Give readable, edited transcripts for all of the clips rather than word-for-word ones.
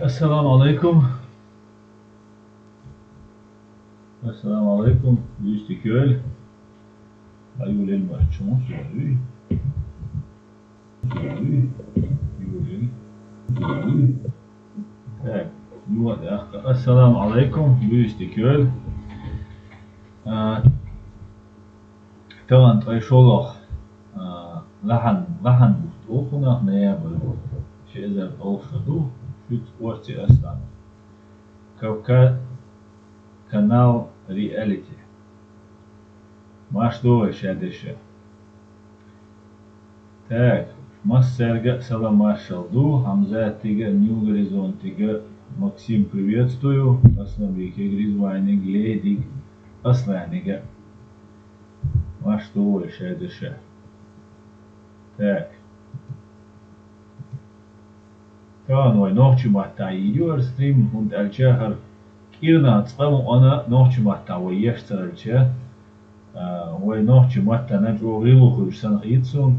Esselamu Aleyküm. Esselamu Aleyküm. Yüzde köl. Ayulen var. Çoğun soruyu. Evet. Esselamu Aleyküm. Yüzde köl. Tamam. Ayşollah. Lahan bu. Okuna neye böyle? Şeyler oluştu. Şut ortaya aslan. Kavka kanal reality. Maçta şedeşe. Так, Массерга Салам Маршалду, Хамза Тига, Нью Горизонт Тига, Максим, приветствую, Асланбеке Гризвайник, Ледик, Асланига. Маçta şedeşe. Так. Tamam, nohçu matta yiyor stream und alçahar. Kirna tıkamı ona nohçu matta ve yaştırılça. Ve nohçu matta necru gilu kuyursan gitsun.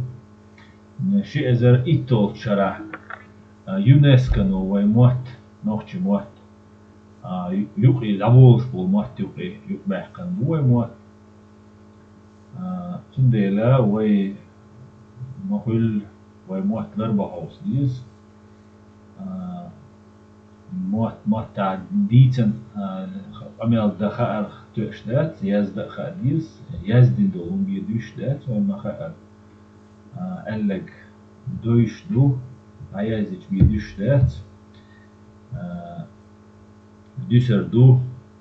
شيء زر إيتول شرح يونسكو نوع موت نوع موت يقي لابوش بول موت يقي يقبح كان نوع موت تنديلا وي مهول وي موت لربع هوس ديز موت تاع ديتن أميل دخل تشتات يزد خديز يزدين دولون بيدوشتات وما خال قالك دوشدو عايزك بيدوشتات دوسردو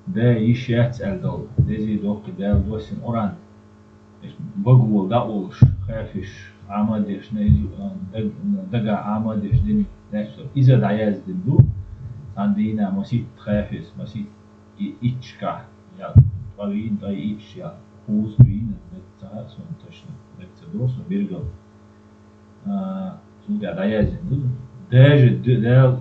ده يشات الدول دزي دوق دال دوسن أوران بقول داولش خافش عمادش نيزو دقا عمادش دين نفسه إذا دعياز دو عندنا مسيت خافس مسيت إتشكا يا طويل داي إتش يا خوز بين نتاع سنتشن نتدوس بيرجل سود عدايز داج دال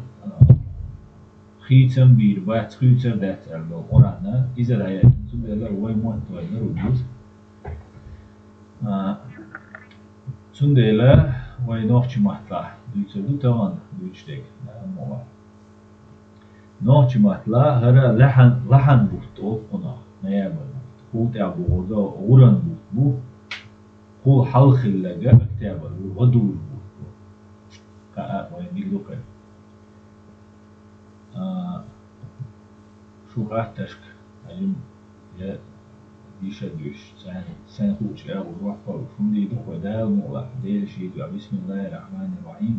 خيتم بير بات خيتم دات الدو أورانا إذا دعياز سود دال وين موت وين رودوس سود دال وين نوخش ماتلا دوتشدو تمام دوتشتك موال نوخش ماتلا هرا لحن بوتو قنا نيابل قوت أبو غدا أوران بو هو حلق اللجا كتابة الغدور بو كأ وين يلوكا شو قاتشك أيام يا يشدوش سنة خوش يا روح فوق شو دي دوك ودال مولع ديل شيء بسم الله الرحمن الرحيم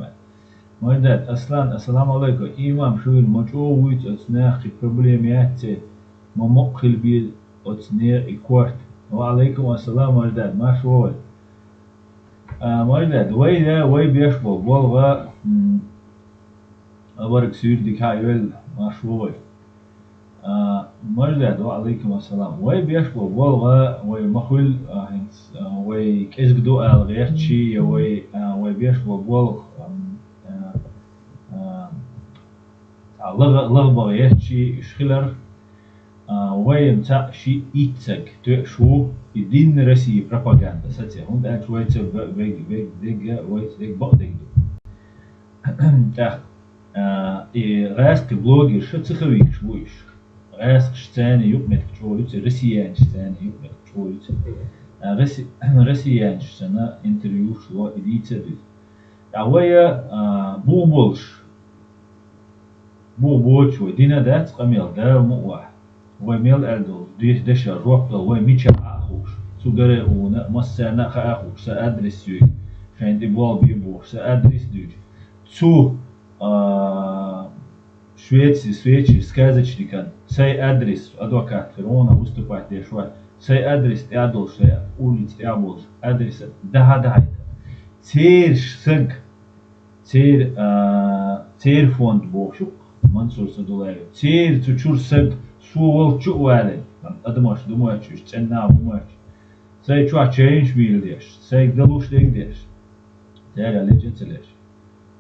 مردات أصلا السلام عليكم إمام شو المجو ويت أثناء проблемات ما مقل بيد أثناء إكوارت وعليكم السلام مردات ما شو مردات وي بيشبه بولغا أبارك سير ديك هايول ما شو مردات وعليكم السلام وي بيشبه بولغا وي مخول وي كيس قدو الغيرتشي وي بيشبه بولغ لغبا غيرتشي شخلر وين تا شيء إيتسك تشو الدين رسي بروباغندا ساتي هون ده شوية بيج دقة ويت دق بعدين تا راست بلوجر شو تخويك شويش راست شتاني يومك شويت رسيان شتاني يومك شويت رسيان شتنا انتريو شو إديت بيت عوية بو شو دينا دات قميل ده مؤواح وميل ألدو ديش دشة روح وميتشا أخوش سجرة ونا مسنا خأخوش سأدرس يو شان دبوال بيبوش سأدرس دوج سو شويتشي сказочный كان سي أدرس أدوكات كورونا выступать دشوا سي أدرس أدول شيء улиц أبولش أدرس ده تيرش سج تير فوند بوشوك منصور سدولاي تير تشور سج سوول شو والد أدماش دماش تنا دماش ساي شو change بيلديش ساي دلوش ديش تاجا ليجت ليش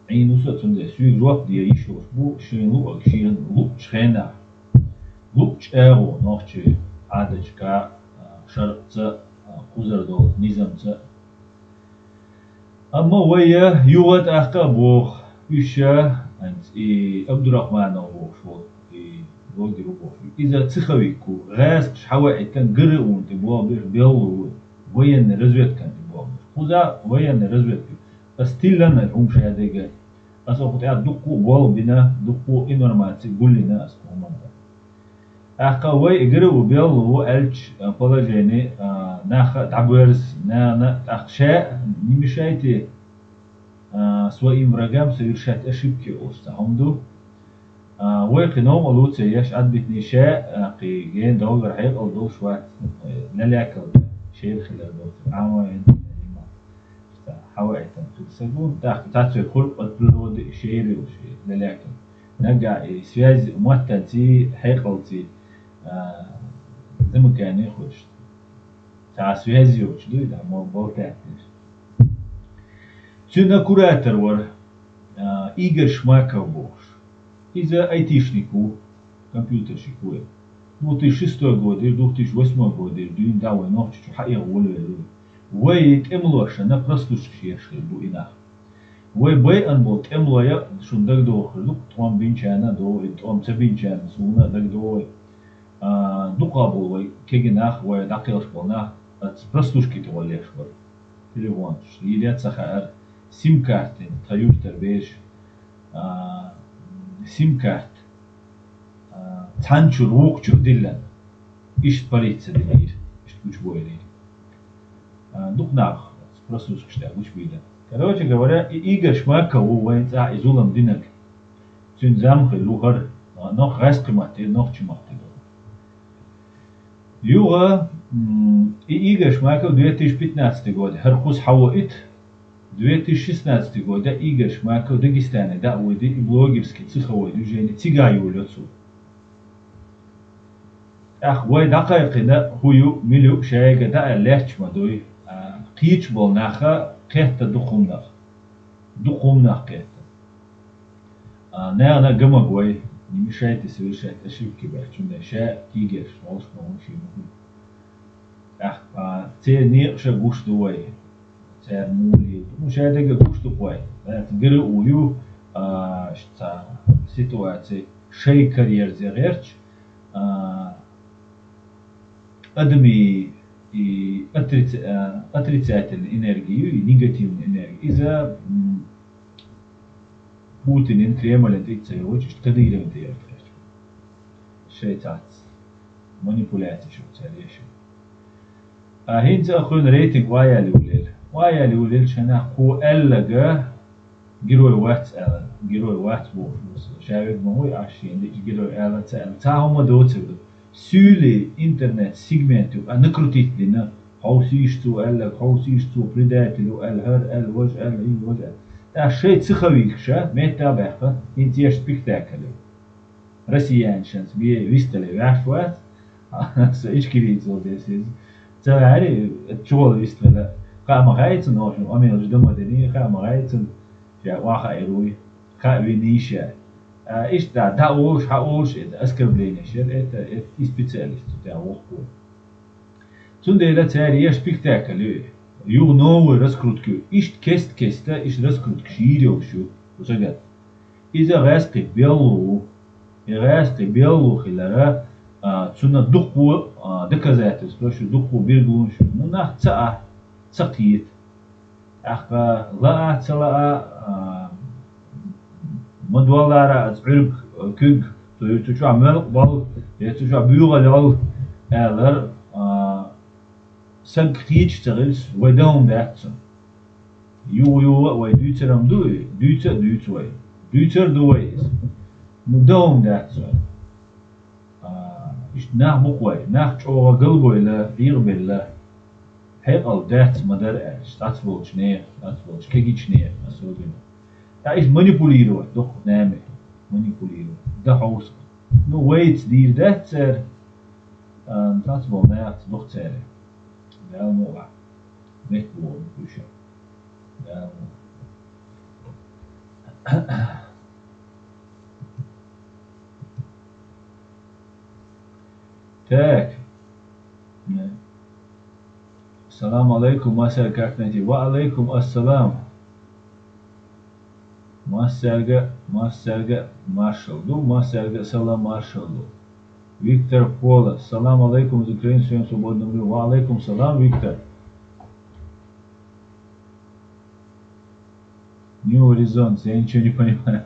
عينو ساتون سوي روح دي يشوف بو شين لو شين لو شخنا لوش أرو نوشي عادش كا شرط قزر دول نظام أما ويا يوغت أخبو يشا أنت عبد الرحمن أبو شو بوجي أبو إذا تخويكو غاز حوا كان قرأ وانت بوابر بيلو وين رزوت كان بوابر خذا وين رزوت أستيل لنا هم شهادة أصلا كنت قاعد دقوا بوال بنا دقوا إنورماتي قول لنا أسمع أخا وي قرأ بيلو ألش بلاجيني ناخ تعبرز نا أخشاء نمشيتي своим врагам совершать ошибки остахомду ويقنهم ألوت يش عدبت نشاء قي جين دولار حيق أو دول شوات نلاكل شيء خلال دول عوين حوائي تنقل تاخ تاتو خلق أطلود شيري وشيء نلاكل نرجع سياز مؤتتي حيقلتي زي ما كان يخش تاع سيازي وش دوي ده مو بولتاتش تنا كوراتر ور إيجر شماكا بوش إذا أيتيشنيكو компьютерщику 2006 год или 2008 год или дюйм давай ночь حقيقة ولا ويت إملوش أنا برستوش كشيش بو إناه وي باي أن بوت إملويا شون دك دو خلوك توم بينشانا دو توم تبينشانا سونا دك دو دو قابل وي كيجناخ وي دقيقش بولناخ برستوش كي توليش ور تليفونش ليلات سخار سيم كارتين تايوش تربيش سيم كارت تانشو روكشو ديلان إيش بريتس ديلير إيش كوش بويلي دوك ناخ برسوس كشتا وش بيلا короче говоря Игорь Шмака وين تاع إزولم دينك تون زام خلوهر نوخ غاسقماتي نوخ чиматي يوغا Игорь Шмака в 2015 году هرقوس حوائت 2016 года Игорь Шмака в Дагестане да уйди и блогерский цеховой движение тигаю лёцу أخ وين دقائقنا هو ملو شيء قدا لاتش مدوي قيش بالناخا قهت دقوم ناخ قهت أنا جمع قوي نمشيت سويشت أشوف كبر شو شاء تيجر مالش ماشي مهم أخ تاني شغوش دوي تان مولي مش هذا جوش دوي تقرأ ويو شتا سيتواتي شيء كارير زغيرش أدمي отрицательной энергию и негативной энергию. Из-за Путин Кремль это очень кодировать ее. Шейтат. Манипуляция شو تعريش. هنت أخون ريتنج وايا لوليل شنا قو ألقى جروي وات ألن جروي وات بوش شايف ما هو عشان دي جروي ألن تاهم دوتر سولي إنترنت سيجمنت نكرتيت لنا هاوسيشتو ألق هاوسيشتو بريداتلو الهر الوج الهي وج الشيء تخويك شا ما تابعها انت يا سبيكتاكل رسيان شانس بي ويستلي عشوات ايش كريت زو ديسيز تعرف تشول ويستلا قام غايت نوشن امي جدم مدني قام غايت يا واخا يروي خاوينيشا ايش داوش هاوش اسكبلينش ات سبيشاليست تاع وقت Zundela tääri spektakel ju noe raskrutku ist kesta is raskrut kshiriokshu usagat iza rasti bellu khilara tsuna duqu dakazatis bashu duqu birglun shu nuna tsaqit akhba la tsala madwalara azurg kug tu amel bal tu bugal alar سن خيج تغلس وداهم داتسن يو ويدوتر ام دوي دوتر دويز نداهم داتسن إيش ناخ بقوي ناخ شو قلبه إلا يغبل لا هيقل دات مدار إيش تاتبولش نير تاتبولش كيجيش نير مسؤولين إيش مانيبوليرو دخ نامي مانيبوليرو ده حوس نو ويت دير دات سر تاتبول ناخ دخ تاري ده موقع متبول بوشة ده تاك السلام عليكم ما سألكاك نتي وعليكم السلام Мастерга Маршал. Мастерга Салам Маршал. Виктор Пола. Салам алейкум из Украины, всем свободным людям. Ва алейкум салам, Виктор. New Horizons, я ничего не понимаю.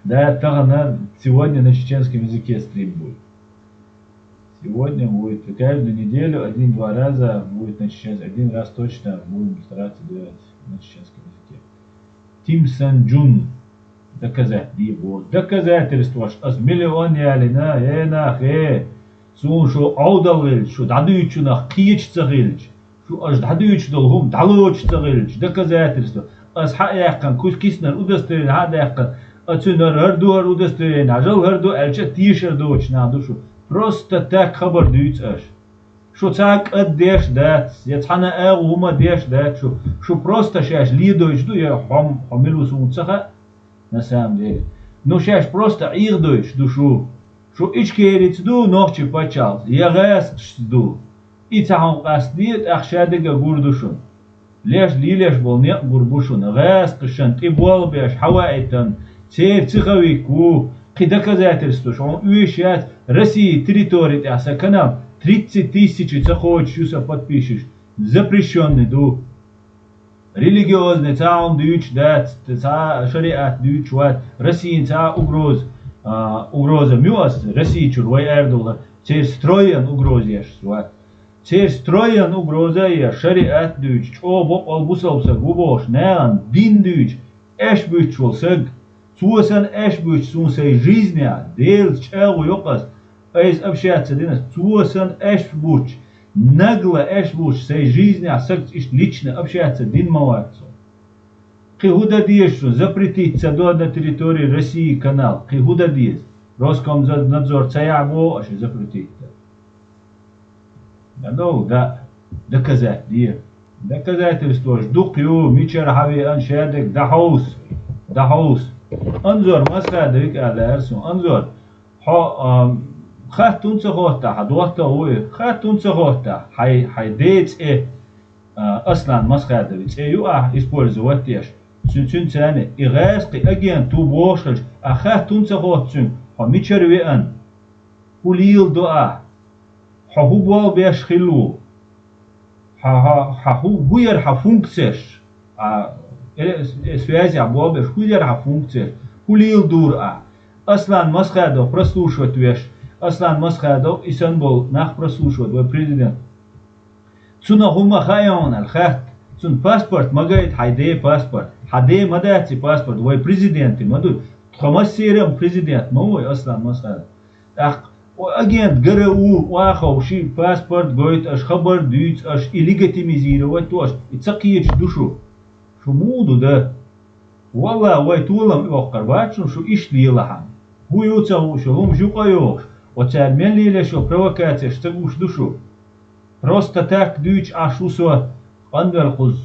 Да, сегодня на чеченском языке стрим будет. Сегодня будет каждую неделю, 1-2 раза будет на чеченском. 1 раз точно будем стараться делать на чеченском языке. Тим Санджун. Доказать его. Доказательство, что с миллион ялина, сун шо аудалгилч, шо дадуючунах киечцагилч, шо аж дадуючдолгум далочцагилч. Доказательство. Ас хаяхкан кускиснер удостоверен хаяхкан. Ацунар хардуар удостоверен, ажал харду элча тишер дочна душу. Просто так хабар дуйц аш. Шо цак аддеш дат, яцхана агума деш дат, шо просто шаш лидойч ду я хамилу сунцаха. На самом деле. Ну сейчас просто ирдуешь душу. Что ичкерец ду ночи почал. Я гаст ду. И цахам кастит ахшадыга гурдушун. Леш лилеш бол не гурбушун. Гаст кышан. И бол беш хаваитан. Цер цихавику. Ки доказательство, что он уезжает России территории. Аса канал 30 тысяч цаховичуса подпишешь. Запрещенный ду. Религиозный цаун дюч дат, шариат дюч ват, Россия ца угроза мюас, Россия чурвай эрдула, цер строен угрозеш ват. Цер строен угроза я шариат дюч, чо бок албусалса губош, неан, дин дюч, эш бюч волсаг, цуасан эш бюч сун сей жизни, дел чагу йокас, эйс общаться динас, цуасан эш бюч. Нагло эшвуш всей жизни, а лично общаться дин мавацу. Кигуда диешу запретить садо на территории России канал. Кигуда диес. Роскомнадзор цаябо аж запретить. Да, доказать дие. Доказательство ждук ю мичер хави аншадек дахаус. Анзор масхадик алерсу. Анзор. خاتون صغوطة حدوطة هو خاتون صغوطة حي ديت أصلا مسخادة بيت يوقع использовать تيش سن ثاني إغاسقي أجيان تو بوشش خاتون صغوطة حميشر ويان هوليل دعاء حهوبوال بيش خلو هوير حفونكسش связи обои беш هوير حفونكسش هوليل دور أصلا مسخادة прослушивать веш Аслан Масхадов Истанбул нах прослушивает твой президент. Цуна хума хайон аль-хат. Цун паспорт магает хайде паспорт. Хаде мадати паспорт. Твой президент маду. Хамасирам президент. Мой Аслан Масхадов. Ах агент ГРУ вахау ши паспорт говорит аж хабар дюйц аж и легитимизировать тоже. И цакиеч душу. Шумуду да. Валла вай тулам ивакарбачун шу ишли лахам. Хуюца ушулум жукайош. Оцермен лиле шо провокация, что уж душу. Просто так дюч ашусо анверхуз.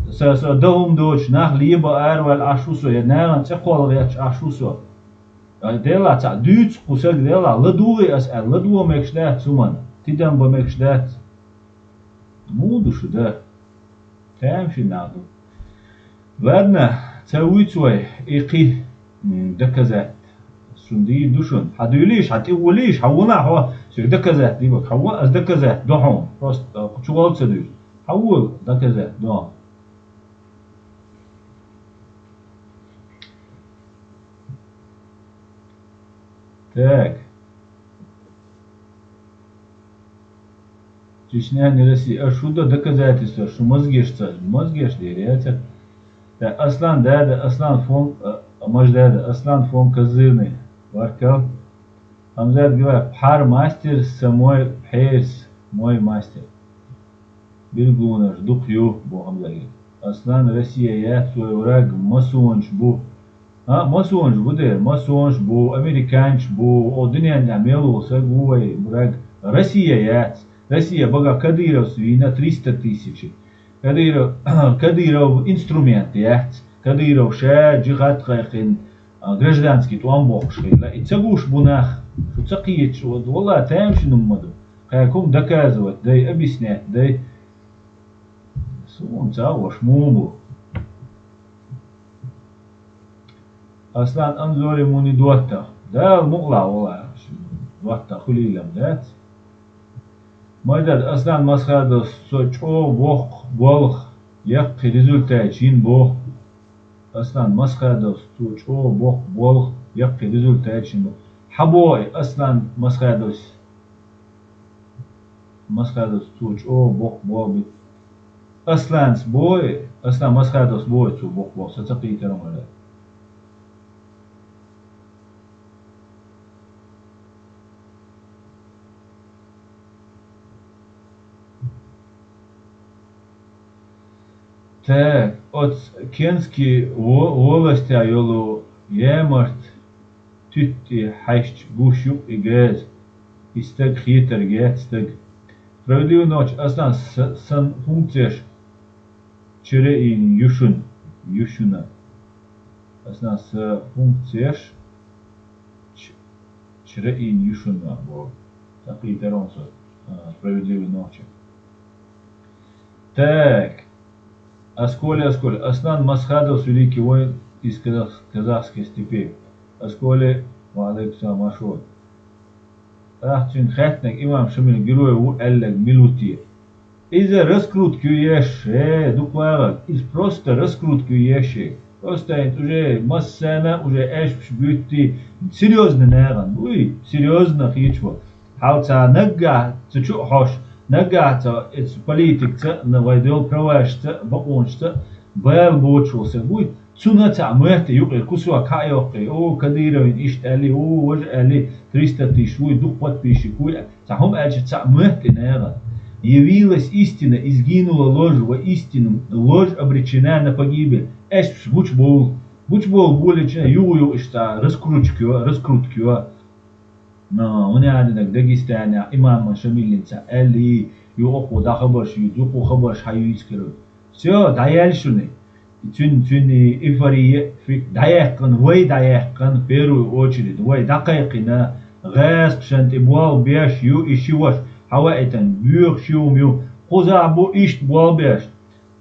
Со дом дочь нах либо арвал ашусо. Я наган цехол реч ашусо. Дела ца дюч кусак дела. Ладуи ас ладуа мекшдат суман. Тидам ба мекшдат. Ну душу да. Там финаду. Ладно, цауицой ики доказать. Сунди душун. Хадуилиш, хатиулиш, хауна хава. Все доказать, либо хава доказать, дохом. Просто чугался душ. Хау доказать, да. Так. Чечня не Россия. А что доказательство, что мозгишься, реально. Аслан дада, Аслан фон, маждада, Аслан фон Козырный. Варкал. Амзад говорит, пхар мастер, самой пхерс, мой мастер. Биргуна, ждук ю, бу Амзад. Аслан Россия, я твой враг, масонж бу. Масонж буде, масонж бу, американч бу, о дынян амелу, сагуай, враг. Россия, я. Россия, бога Кадыров свина 300 тысяч. Кадыров инструмент, я. Кадыров ша, джихад хайхин. Гражданский туан бокшила и цагуш бунах что цакиет что вала там что нумаду каком доказывать дай объяснять дай сум цаваш муму Aslan anzori muni duatta. Dal muqla ola. Duatta khulilam dat. Maydad aslan masxada soço boq bolq yak rezultat chin bo. Aslan masxada soço boq bolq yak rezultat chin bo. Haboy aslan masxada soço boq bolq aslan masxada boy su boq bolq sataqi teram ala. Так, от Кенски волостя йолу емарт тютти хайщ гушук и гэз истег хитер гэтстег. Справедливую ночь асlan сан функцияш чире ин юшуна. Aslan с функцияш чире ин юшуна бо. Такие теронсо справедливой ночи. Так. Асколи. Aslan Масхадов великий воин из казахских степей. Асколи, валейкум машот. Ахчин хэтнек имам шамил героя эллег милути. Из-за раскрутки ешь, из просто раскрутки ешь. Просто уже массана, уже эш бьюти. Серьезно, наверное. Уй, серьезно, хичво. Хауца нагга, цучу хош. Нагата, это политика, на войдел провашта, баконшта, бэл бочулся. Будет цуната мэрта юкли, кусуа кайокли, о, Кадыровин ишт али, о, вож али, 300 тысяч, ой, дух подписчикуй. Сахом альча ца мэрта, наверное. Явилась истина, изгинула ложь во истину, ложь обречена на погибель. Эш, бучбол более чем юю, что раскруткио. No, هنا عندنا داغستان إمام شميلنسا اللي يوقو دا خبرش يوقو خبرش حيويسكرو سيو دايال شوني تون إفري في دايقن وي دايقن بيرو очередь وي دقيقنا غاس شنت بوال بيش يو إشيوش حوائتن بيوخ شيوميو قوزا بو إشت بوال بيش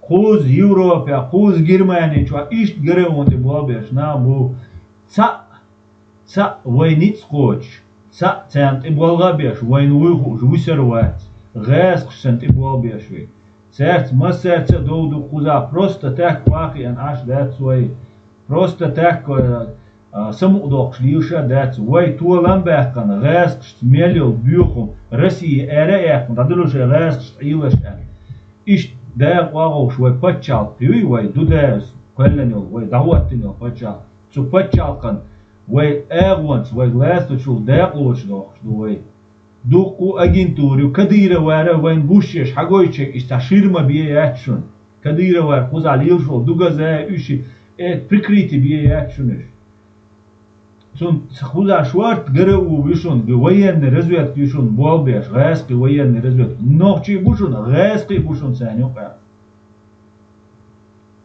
قوز يوروبيا قوز جرماني شو إشت جريون بوال بيش نا بو ца وي نيتس قوش Цент ибуалга беш, войн уйху, жвусервать, гэс кшент ибуал бешви. Сердце, ма сердце доуду куза, просто так пахи ан аш дат свой, просто так самудок шлиуша дат свой, туалам бэхкан, гэс кшт мелил бюху, Россия эре эхкан, дадылуше гэс кшт илэшэн. Иш дэх вагу швой пачал, пиуи вой дудэс, квэлэнил, вой даваттинил пачал, цу пачалкан, وي اغونس وي لاست شو داقوش دوخ وي دوقو агентурю кадыра вара вайн бушеш хагойчек исташирма биячун кадыра вар кузалил шо дугаза уши прикрити биячунеш сон хуза шварт грау вишон военный разведки вишон болбеш гаски военный разведки нохчи бушон гаски бушон санюка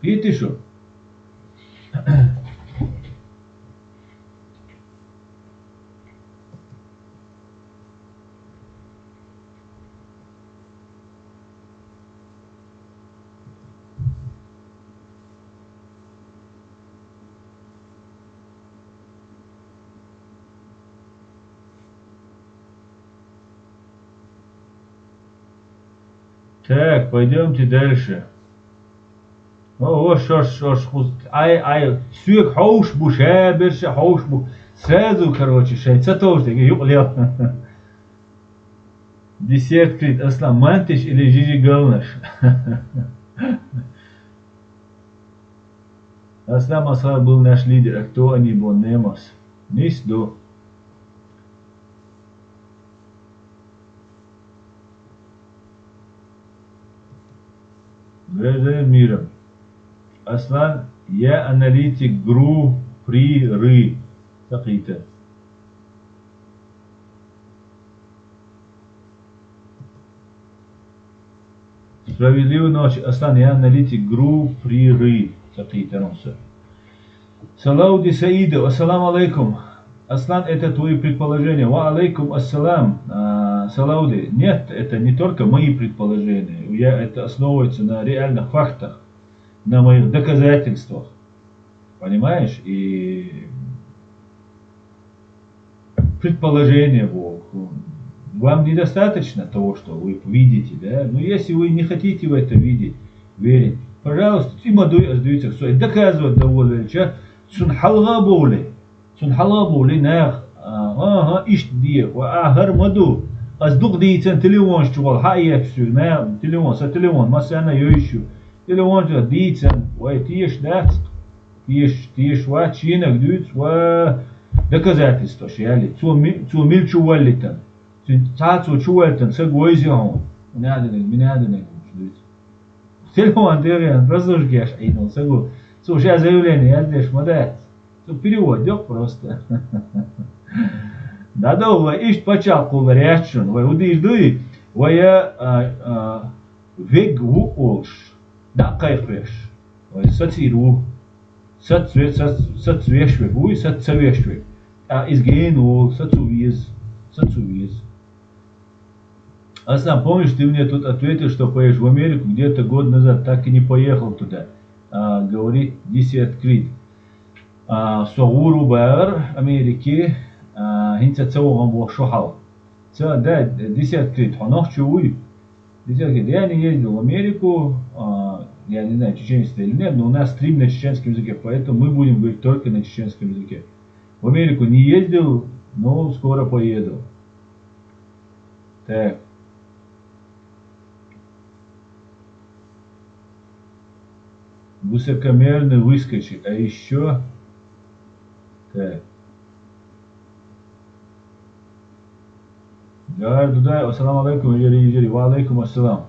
питишо. Так, пойдемте дальше. О, шош, сюк хауш буш, берше хауш буш. Сразу, короче, шайца тоже, юклел. Десерт крит, Аслан Мантиш или Жижи Галнаш? Аслан Масхар был наш лидер, а кто они был, Немос? Нисду. Миром. Аслан, я аналитик ГРУ при РЫ. Такие-то. Справедливую ночь. Аслан, я аналитик ГРУ при РЫ. Такие-то. Салауди Саиду. Ассаламу алейкум. Аслан, это твои предположения. Ва алейкум ассалам. Салауди. Нет, это не только мои предположения. Это основывается на реальных фактах, на моих доказательствах. Понимаешь? И предположение, Бог, вам недостаточно того, что вы видите, да? Но если вы не хотите в это видеть, верить, пожалуйста, тимадуй аздуйте все, доказывать довольно, сун халга боли, нах, ага, ишт диех, ахар маду, аздук дийтен телефон штугал, хайек сю, на телефон, са телефон, масана йойшу, телефон же дийтен, вай тиеш дат, тиеш ва чинак дuyt, ва доказательство, шяли, цу мильчу валитан, цу чуэлтан, са гойзион, минаденек, телефон дерен, разложгеш, айнул, сагу, слушай, заявление, я здесь модать. Переводик просто. Да, ишь почалку реакцию, вы удишь дуй, вы вег вуолш, да кайфеш, вы сатиру, сатвешвек, вы сатвешвек, а изгейн ол, сатувиз. А сам помнишь, ты мне тут ответил, что поедешь в Америку где-то год назад, так и не поехал туда. Говорит, диси открыть. صغور بار أمريكي هنت تسوهم وشحال تا ده ديسات كريت حناخ شوي ديسات كريت يعني ездил в Америку я не знаю чеченский или нет, но у нас стрим на чеченском языке, поэтому мы будем говорить только на чеченском языке. В Америку не ездил, но скоро поеду. Так. Высокомерный выскочек, а еще так. Гар туда, ассаламу алейкум, ежери, ва алейкум ассалам.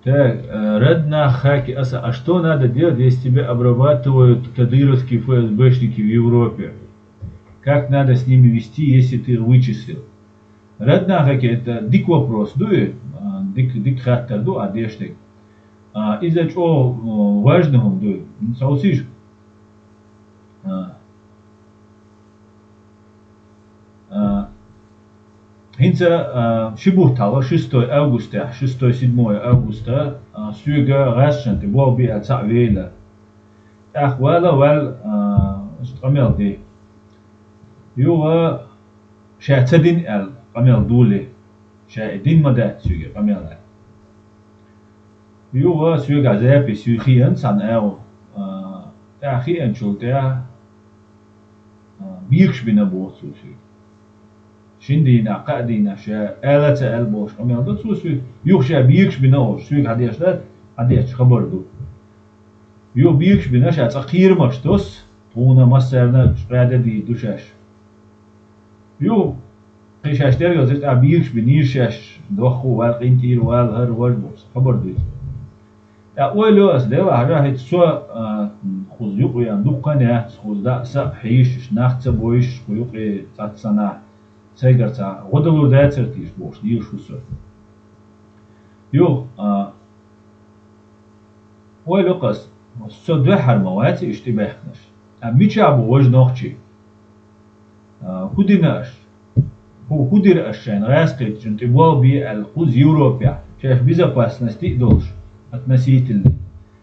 Так, Радна Хаки, а что надо делать, если тебя обрабатывают кадыровские ФСБшники в Европе? Как надо с ними вести, если ты вычислил? Радна Хаки, это дик вопрос, дует, дик хаттер, ду, адештек. Из-за чего важного, дует, соусишь? Инца шибухтала 6 августа, 6-7 августа, сюга расшанты, болби ацавейла. Ахвала вал стамел ди. Юга шатадин ал قميل دولي شاهدين مدى سوغي قميل يوغا سوغا زابي سوخيان سان او تاخي انشول تا بيرش بنا بوت سوسي شندينا قادينا شا آلة البوش قميل دو سوسي يوغشا بيرش بنا اوش سوغ هديش داد هديش خبر دو يو بيرش بنا شا تقير مشتوس تونا مسرنا شقادة دي دوشاش يو قيشاشتر قصدت أبيرش بنيرشاش دوخو والقينتير والهر والبوس خبر دي أولو أصدقاء هراهت سوا خوز يقوي عن دقنا خوز دا سب حيش ناخت بويش ويقوي تاتسانا سيجر تا غدلو داتر تيش بوش دير شو سوا يو أولو قصد سو دو حرمواتي اشتباهناش أميش عبو وج نوخشي خوديناش هو худир ашшайн раскрыть, что ты был бы алхуз Европе, сейчас безопасности должен относительно.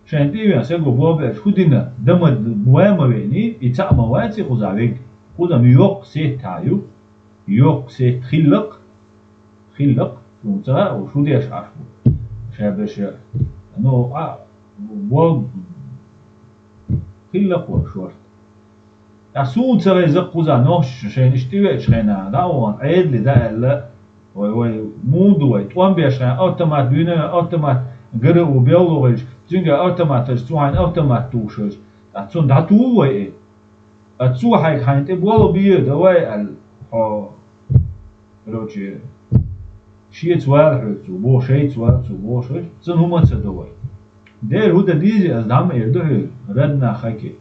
Шайн ты вен сегу был бы худина, дома буэмовени и цамавати хузавик, худам йок сет таю, йок сет хиллак, ну цара у худеш ашбу, шабеш, ну был хиллак шорт. أسود سوي زقوزا نوش شين اشتوي شينا داون عيد لي ده لا وي مود وي توان بيش شين اوتومات بينا اوتومات غير وبيولو ويش زينغا اوتومات سوين اوتومات توشش اتسون داتو وي اتسو هاي كاينت بولو بيه ده وي ال هو روجي شي توال هرتو بو شي توال تو بو شي زن هما تدوي دير هو ده ديزي از دام يرده ردنا خاكي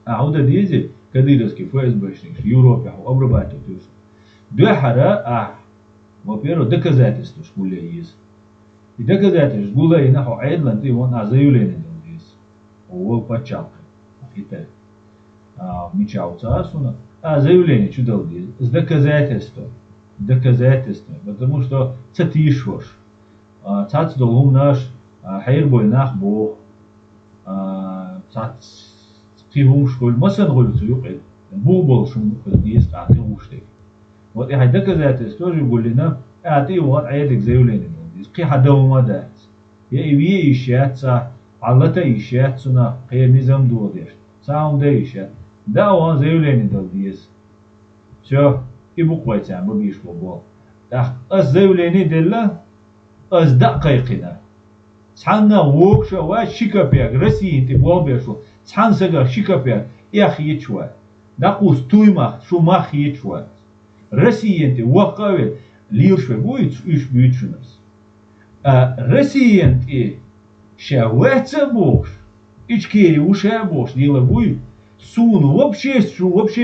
هو ديزي كديرسكي ФСБшник Европе обрабатывают их. Духара во-первых, доказательства школе есть. И доказательства школе и нахо айдланд и он заявление есть. О почалка. Это мечауца асуна. Заявление чудо есть. С доказательством. Потому что цатишвош. цац долгум наш хайр бойнах бо цац тивум школ масан гулцу юqil бубол шум диес قاعدين وشتي вот и доказательств тоже были на ты вот عيدك заявление قي حدا ما دات يا إبيه إشياء على تا إشياء سنا غير نظام دودير ساوند إشياء دا وان заявление дал диес все и буквой тем бабиш бобол да заявление дела از دقیقه چند وقت و شکایت رسید بابشو چند سگ شکایت یخیت شود دقوس توی مخ شو مخیت شود رسید وقت لیرش بویت ایش بیچونس رسید شوهت бош ичкери уше бош дела буй сун вообще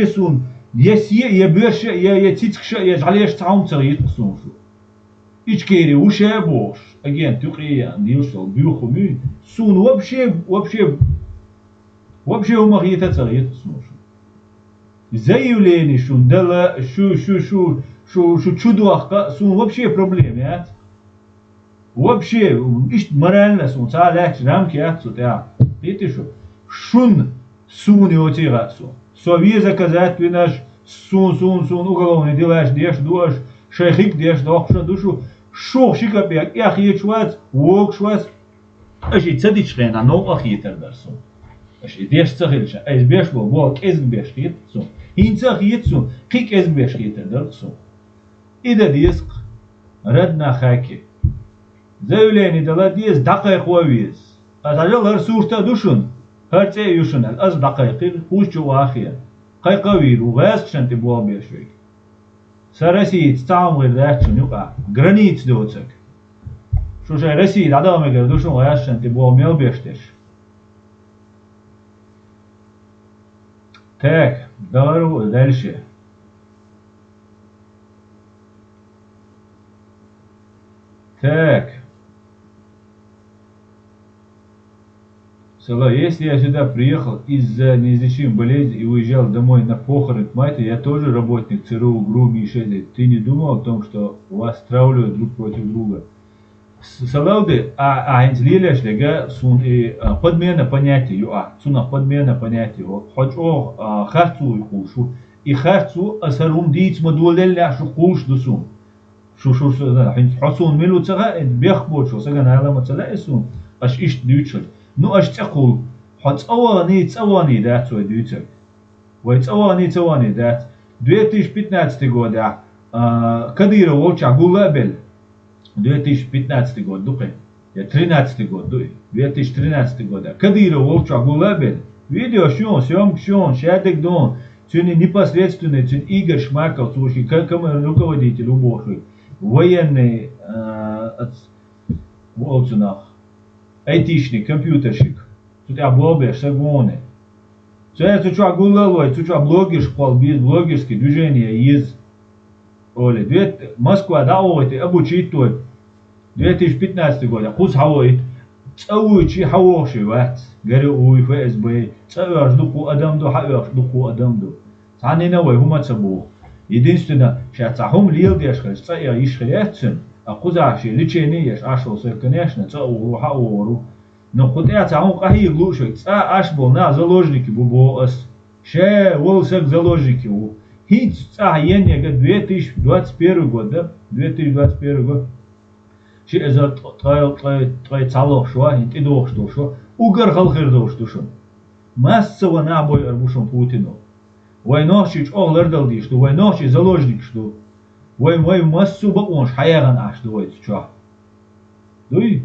сун я берше я титша я жалеш цаумцер сун ичкери уше бош again тюқия дилшел бюхуми сун вообще умахита царит сун заявление шун дала шу чудо сун вообще проблем вообще ишт морально сун цалач рамки отсюда я видишь шун сун отирасу сове заказать наш сун уголовный делаешь дешь дуаш шейхик дешь дохша душу шо шикапек яхи чват вок шват аши цадич рена но ахи тердерсу аши деш цахилша эс бешбо вок эс бешхит су инцах йитсу кик эс бешхит тердерсу ида диск ردنا خاكي заявление дала диес дақайқ вавиес азажал арсурта душун харце юшунал аз дақайқи хушчу ахия қайқавиру васчанти буабешвик сарасит стаум гырдачун юқа границ доцак шуша расит адамегер душун васчанти буамелбештеш так говорю дальше. Так. Если я сюда приехал из-за неизлечимой болезни и уезжал домой на похороны к матери, я тоже работник ЦРУ ГРУ Ми-6. Ты не думал о том, что вас травливают друг против друга? Салауды, интеллилеш лега сун и подмена понятия, суна подмена понятия. Хоть харцу и хушу, и харцу асарум диц модулель ляшу хуш дусун. شو حصون ملو تغا بيخبو شو سجن على ما تلاقيسون إيش ديوتشل نو تقول حط أواني دات سوي ديوتشل ويتأواني دات دويتيش بيتنات تقول كديرة وولش عقولا بل دويتيش بيتنات تقول دقي يا ترينات تقول دوي دويتيش ترينات تقول كديرة وولش عقولا بل видео съемка шадек дон сегодня непосредственно Игорь Шмаков слушай как руководитель уборки военный айтишник, компьютерщик. Тут я блогер, сагоны. Тут что гулалой, тут что блогерские движения из Оли. Москва давайте обучить той. 2015 год. Хус хавает. Цауичи хавоши ват. Говорю у ФСБ. Цауаш дуку адамду, хаваш дуку адамду. Цани навой хумацабу. Единственное, сейчас ахум лил дешхаш, цая ишхлятсен, а кузаши лечение еш ашелся, конечно, цауру хаору. Но хоть я цаум кахи глушек, ца ашбол на заложники бубо ас. Ше волсек заложники у. Хит ца енья 2021 год, да? 2021 год. Ше эза трой цалох шва, хит идох что шо. Угар халхир дох что шо. Массово набой арбушон Путину. Войношич оглердал ди, что войношич заложник, что вой массу баконш хаяган аш дует чё. Дуй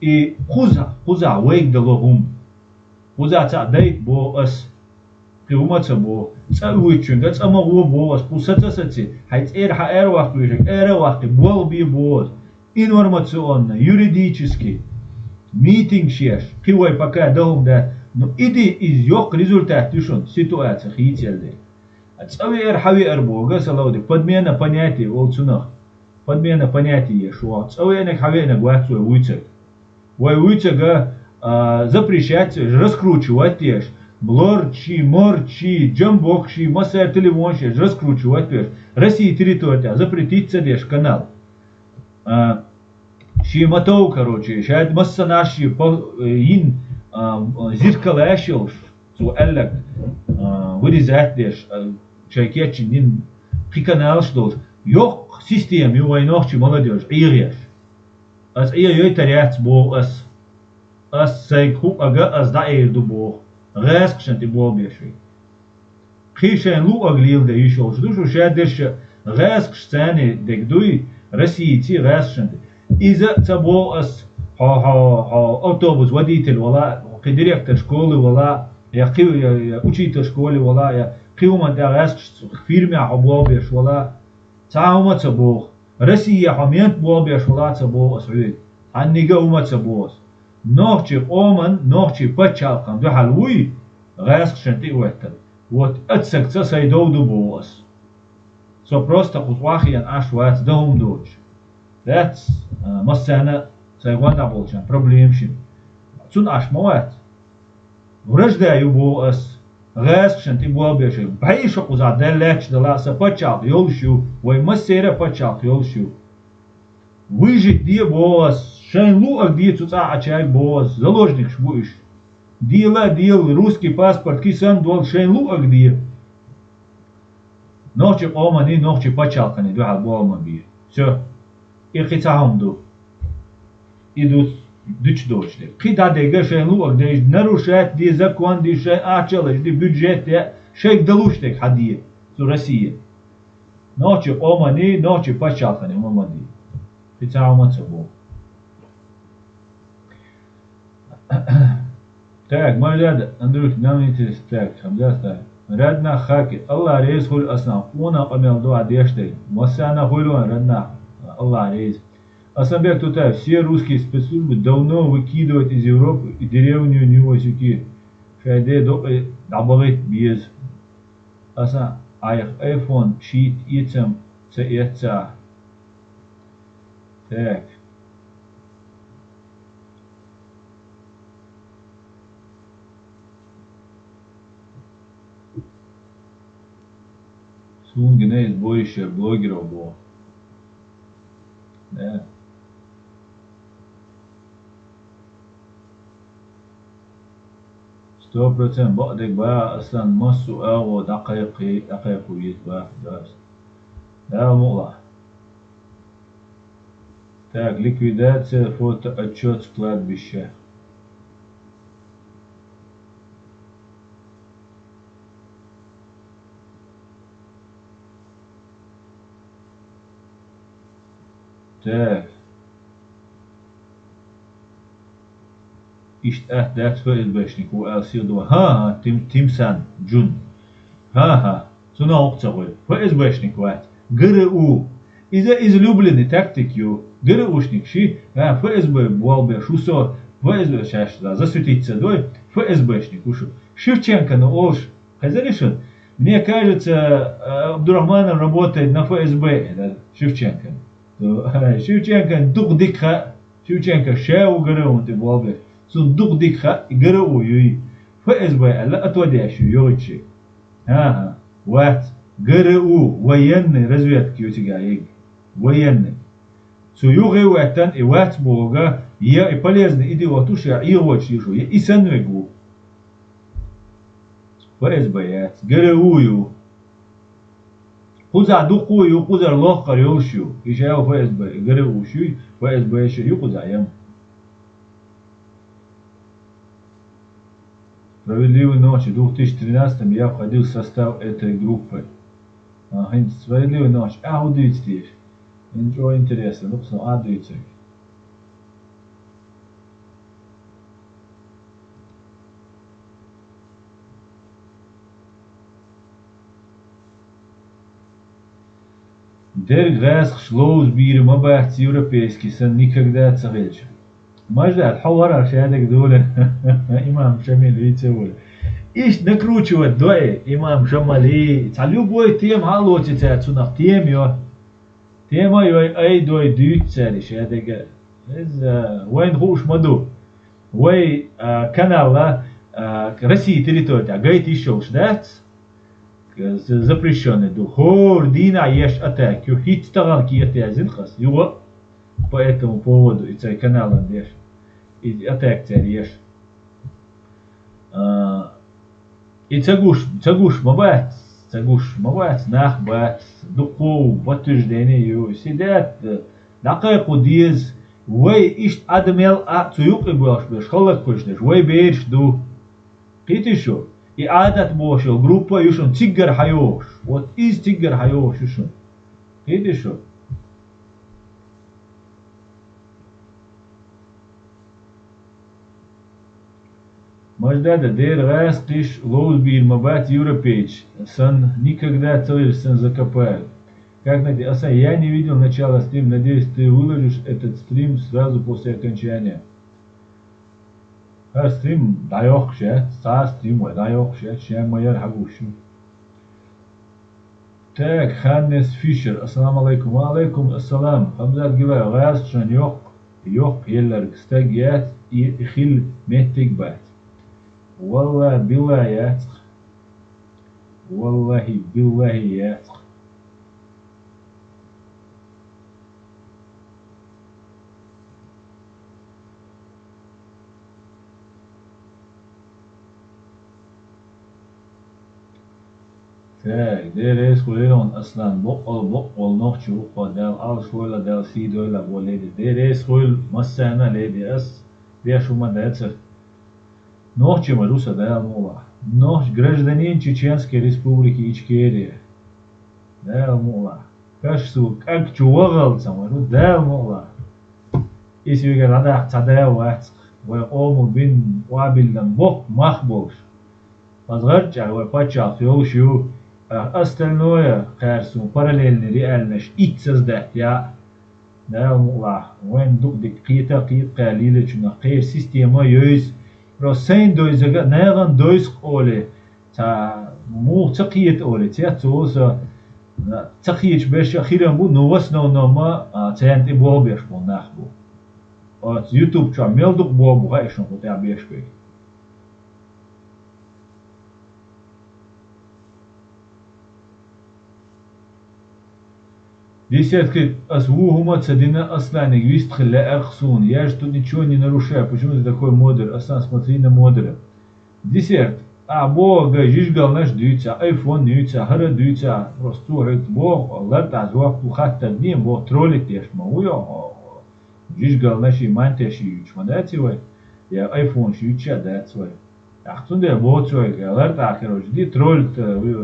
и хуза вейк далогум. Хуза ца дайт бо ас киумаца бо цауичун гац амагу бо ас пусацацаци хайц хаэр вахты бол би бо информационно юридически митинг шеш кивой пока дом да. Но иди из ёк результат тушон ситуация хителде. Ацавер хави арбога салауди подмена понятия олцунах. Подмена понятия шо. Ацавер хави на гвацу уйцек. Вой уйцега запрещать раскручивать теш. Блорчи, морчи, джамбокши, масса телефонши раскручивать теш. Россия территория запретить цедеш канал. شي متو короче شاید مسناشي ين зеркало اشوش سو قالك ودي ذات ديش شايكيتش نين قيكانالش دوش يوق سيستيم يوينوخش молодежь عيريش اس عير يتريات بو اس سيكو اغا اس داير دو بو غاسكشن تي بو بيشوي خيشان لو اغليل دا يشوش دوشو شادش غاسكش تاني دك دوي России تي غاسكشن إذا تبو اس ها أوتوبوس водитель ولا دиректор школы ولا يا учитель школы ولا يا قيوم دراس فيرمي عبوبيش ولا تعاوم تبو Россия حميت بوبيش ولا تبو سعود عني قوم تبو نوحشي قومن نوحشي بتشالقن دو حلوي غاس شنتي وقتل вот اتسك تسيدو دو بوس so просто قطواخيان اشوات دهم دوش that's مسانا سيغوانا بولشان проблемшин цун аш موات врождаю бос غاسشن تي بوبيش بايشو قزا دلكش دلا سبچال يولشو وي مسيره پچال يولشو выжить دي بوس شين لو اگدي цуца ачай бос заложник шбуиш дила дил русский паспорт кисан дол шين لو اگدي نوچي قومني نوچي پچالكني دو حال بولما بي всё إخيتهم دو идут дич дочли. Кида дега шен луак деш нарушает ди закон ди шен ачалаш ди бюджет я шейк далуштек хади су Россия. Ночи омани ночи пачалхани мамади. Пицаумат собо. Так, мой ряд, Андрюх, нам интересно. Так, хамзаста. Радна хаки. Аллах рейс хуль аснам. Уна памел дуа дештей. Масана хулюан радна. Аллах рейс. Асамбек Тутаев, все русские спецслужбы давно выкидывают из Европы и деревню Нью-Осюки. Шайде добавить без. Аса айх айфон чит ицем цеца. Так. Сунгене сборище блогеров было. Да. ستو بروتين بقدك بقى اصلا مصو او دقيق ويت بقى درس ده مقلع так ликвидация фотоотчет с кладбища так إيش أهدات فإزبشنك وأصير دوا ها تيمسان جون ها سنا وقتها فإزبشنك وات قرأوا إذا لوبلني تكتيك يو قرأوشنك شي فإزب بوالبه شو صار فإزب شاش за светиться دوي فإزبشنك وشو Шевченко на ош хазаришен мне кажется Абдурахман работает на ФСБ Шевченко дух дикха Шевченко шеу قرأوا ты بوالبه صندوق ديكها يقرأوا يوي فإزبا لا أتوديش يوجي ها وات قرأوا وين رزويت كيوتي قايق وين سو يوغي واتن وات بوغا يا полезно иди ватуш я يوجي شو يسنوغو فإزبا يات قرأوا خذ دقوا يخذ الله يولشو يجاو فإزبا قرأوا شو فإزبا يش يخذ عيام Справедливой ночи. В 2013 я входил в состав этой группы. Справедливой ночи. Удивительно. Ничего интересного. Ну, посмотрим. Удивительно. Der Gras Schlossbier мабахти европейский сан никогда царечь. Можно الحوار عشانك دول إمام شمال يتسول إيش نكروتشوا دوي إمام شمالي تعلو بوي تيم هالو تتاتسونخ تيم يو تيما يو أي دوي دوت سالش هذا إز وين خوش مدو وي канал России территория гайти шоуш дат запрещенный ду хор дина еш атак ю хит тагал ки ятязин хас юва по этому поводу, и цей канал деш, и атакция деш. И цагуш мабат, нах бат, духов, подтверждение, сидят, дакайку диз, вай ишт адмел цуюк и баш, халак кушнеш, вай бейш ду, китишо, и адат бошел, группа юшон, тиггар хайош, вот из тиггар хайош юшон, китишо. Маждада, дер раз тиш лоузбир мабат европейч, сан никогда целый сан закопают. Как найти? Асан, я не видел начала стрима, надеюсь, ты выложишь этот стрим сразу после окончания. Стрим дайохше, стрим дайохше, чем майор хагушу. Так, Ханнес Фишер, ассаламу алейкум, алейкум ассалам. Хамзат гивай, газ шан йох еллер гстагият и хил меттик бат. والله بالله ياتق والله بالله ياتق تاك دير ايس خليلون اصلا بقل نوخ شوق دال al شويلا دال سيدويلا بوليدي دير ايس خليل مسانا ليدي اس دير شو ما داتر Ночь Маруса дал мула. Ночь гражданин Чеченской Республики Ичкерия. Дал мула. Кашсу, как чувагался, Мару, дал мула. Если вы говорите, цадая вац, вы ому бин вабилдан бог махбош. Возгорча, вы почал, фиолшью, остальное, кажется, параллельно реальность, и создать, я дал мула. Вен дук дикита, кит калиле, чуна, кир система есть. راسين دویزگه نگن دویز اولی تا مو تقیت اولی تا توسا تقیتش بشه خیرم بود نوست نما تانتی بول بیش بول نخ بود. از یوتیوب چه میلدوک بول بگیشون بود یا بیش بگی. Десятки озвугума цадина осланик вистхля архсун. Я же тут ничего не нарушаю. Почему ты такой модер? Аслан, смотри на модера. Десерт. А бога жижгал наш дюйца, айфон дюйца, хара дюйца. Просто говорит, бог, ларта звук тухатта днем, бог троллит ешма. Уйо, жижгал наши мантеши ючма. Дайте вы, я айфон шьюча, дайте свой. Ахтун да бог свой, ларта ахерож, ди троллит,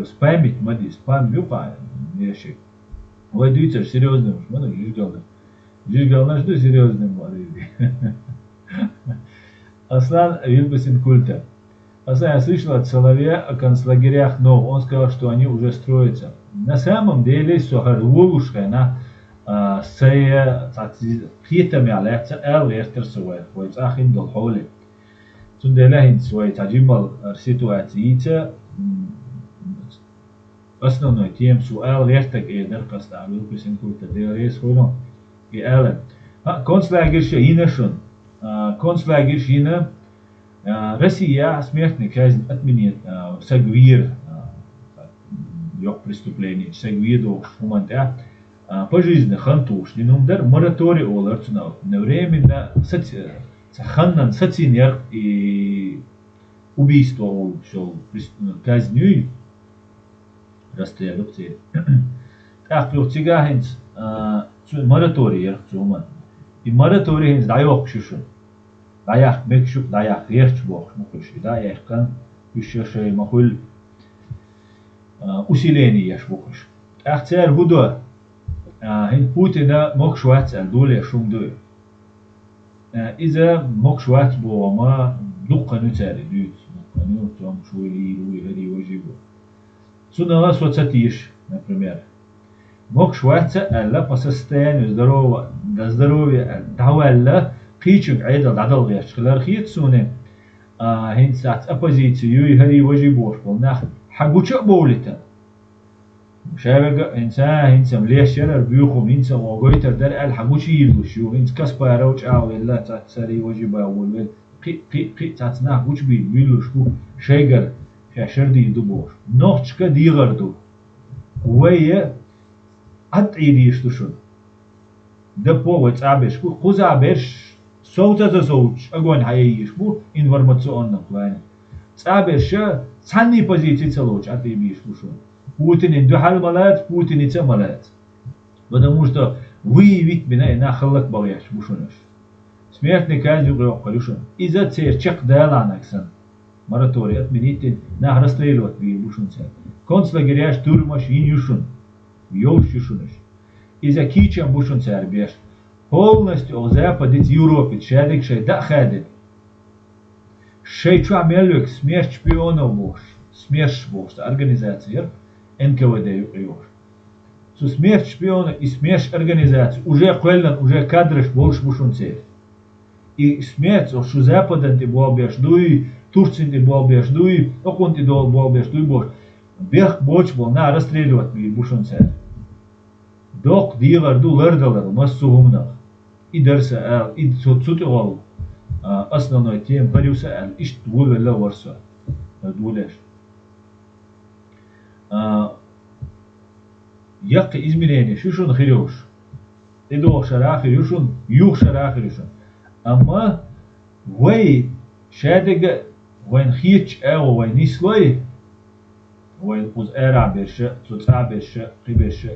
спамить, мади, спам, юпа, ешик. Вы дюйцер серьезный уж, мы жижгал. Жижгал наш да серьезный молодый. Аслан Вильбасин Культа. Аслан, я слышал от Соловья о концлагерях, но он сказал, что они уже строятся. На самом деле, сухар вулушка на сая хитами аляца эл вертер суэ, вот ахин дол холи. Тунделахин суэ таджимал ситуация. Основной тем суал вертак и деркаста Вильбасин Культа. Дерес хулон и элен. Концлагерь инешун. Концлагерь Шина, Россия смертная казнь отменит, сагвир, yok преступление, сагвир до шуманта, пожизненно хантуш, линумдар мораторий оларцунал, на временно ханнан сацинер и убийство ол шел казнью, расстрелял. Так, плюхтигахинс мораторий ерцуман. И мораторий даёк шишун. Даях мекшук, даях ерч бог, мухуши, даях кан, ющешей махуль усиление яш бухуш. Ахцер гудо, хин Путина мог швац дуле шумдуй. Иза мог швац бома дуккану цари дюйц, дуккану там шуили, руи, вожибу. Сунала соцатиш, например. Мог шваца alla по состоянию здоровья давала قيشك عيدا دعدل غيرش خلال خيط سونة هين ساعت أبوزيتيو يهري وجي بوش بولناخ حقوش بولتا مشابه إنسان مليش شرر بيوخم إنسان وغويتر در قال حقوش يلوشيو إنس كسبا يروج عاوي لا تسري وجي باول قي تاتنا حقوش بيلوش بو شيغر شاشر دي دبوش نوخشكا ديغر دو ويا أتعيديش تشون دپو واتسابش بو خوزا برش صوت از صوت اگون حییش بو информационно плане صابش ثاني позиции целоч а ты бишь бушон Путин духал малат Путин ица малат потому что выявить меня на халак баляш бушоныш смертный казнь угрёк колюшон из-за церчек даланаксан мораторий отменить на расстрелывать бушонца концлагеряш турмаш инюшон ёшюшоныш из-за кичам бушонца арбеш полностью западить Европе шадик шайда хадит шейчу амелюк смерть шпионов бош смерть бош организация НКВД юр Су смерть шпиона и смерть организации уже квеллан уже кадрыш больше бушунцев и смерть что западан ты болбеш дуй Турцин ты болбеш дуй окон ты дол болбеш дуй бош бех боч бол на расстреливать би бушунцев док дилар ду лердалар массугумнах и дерса и цуцут гол основной тем парюса иш двуле ла варса двулеш يق إزميلين شوشون خيروش إدو شراخ يوشون يوخ شراخ يوشون أما وين شادق وين خيتش أو وين نسلوي وين قوز أرع برش تصع برش قبرش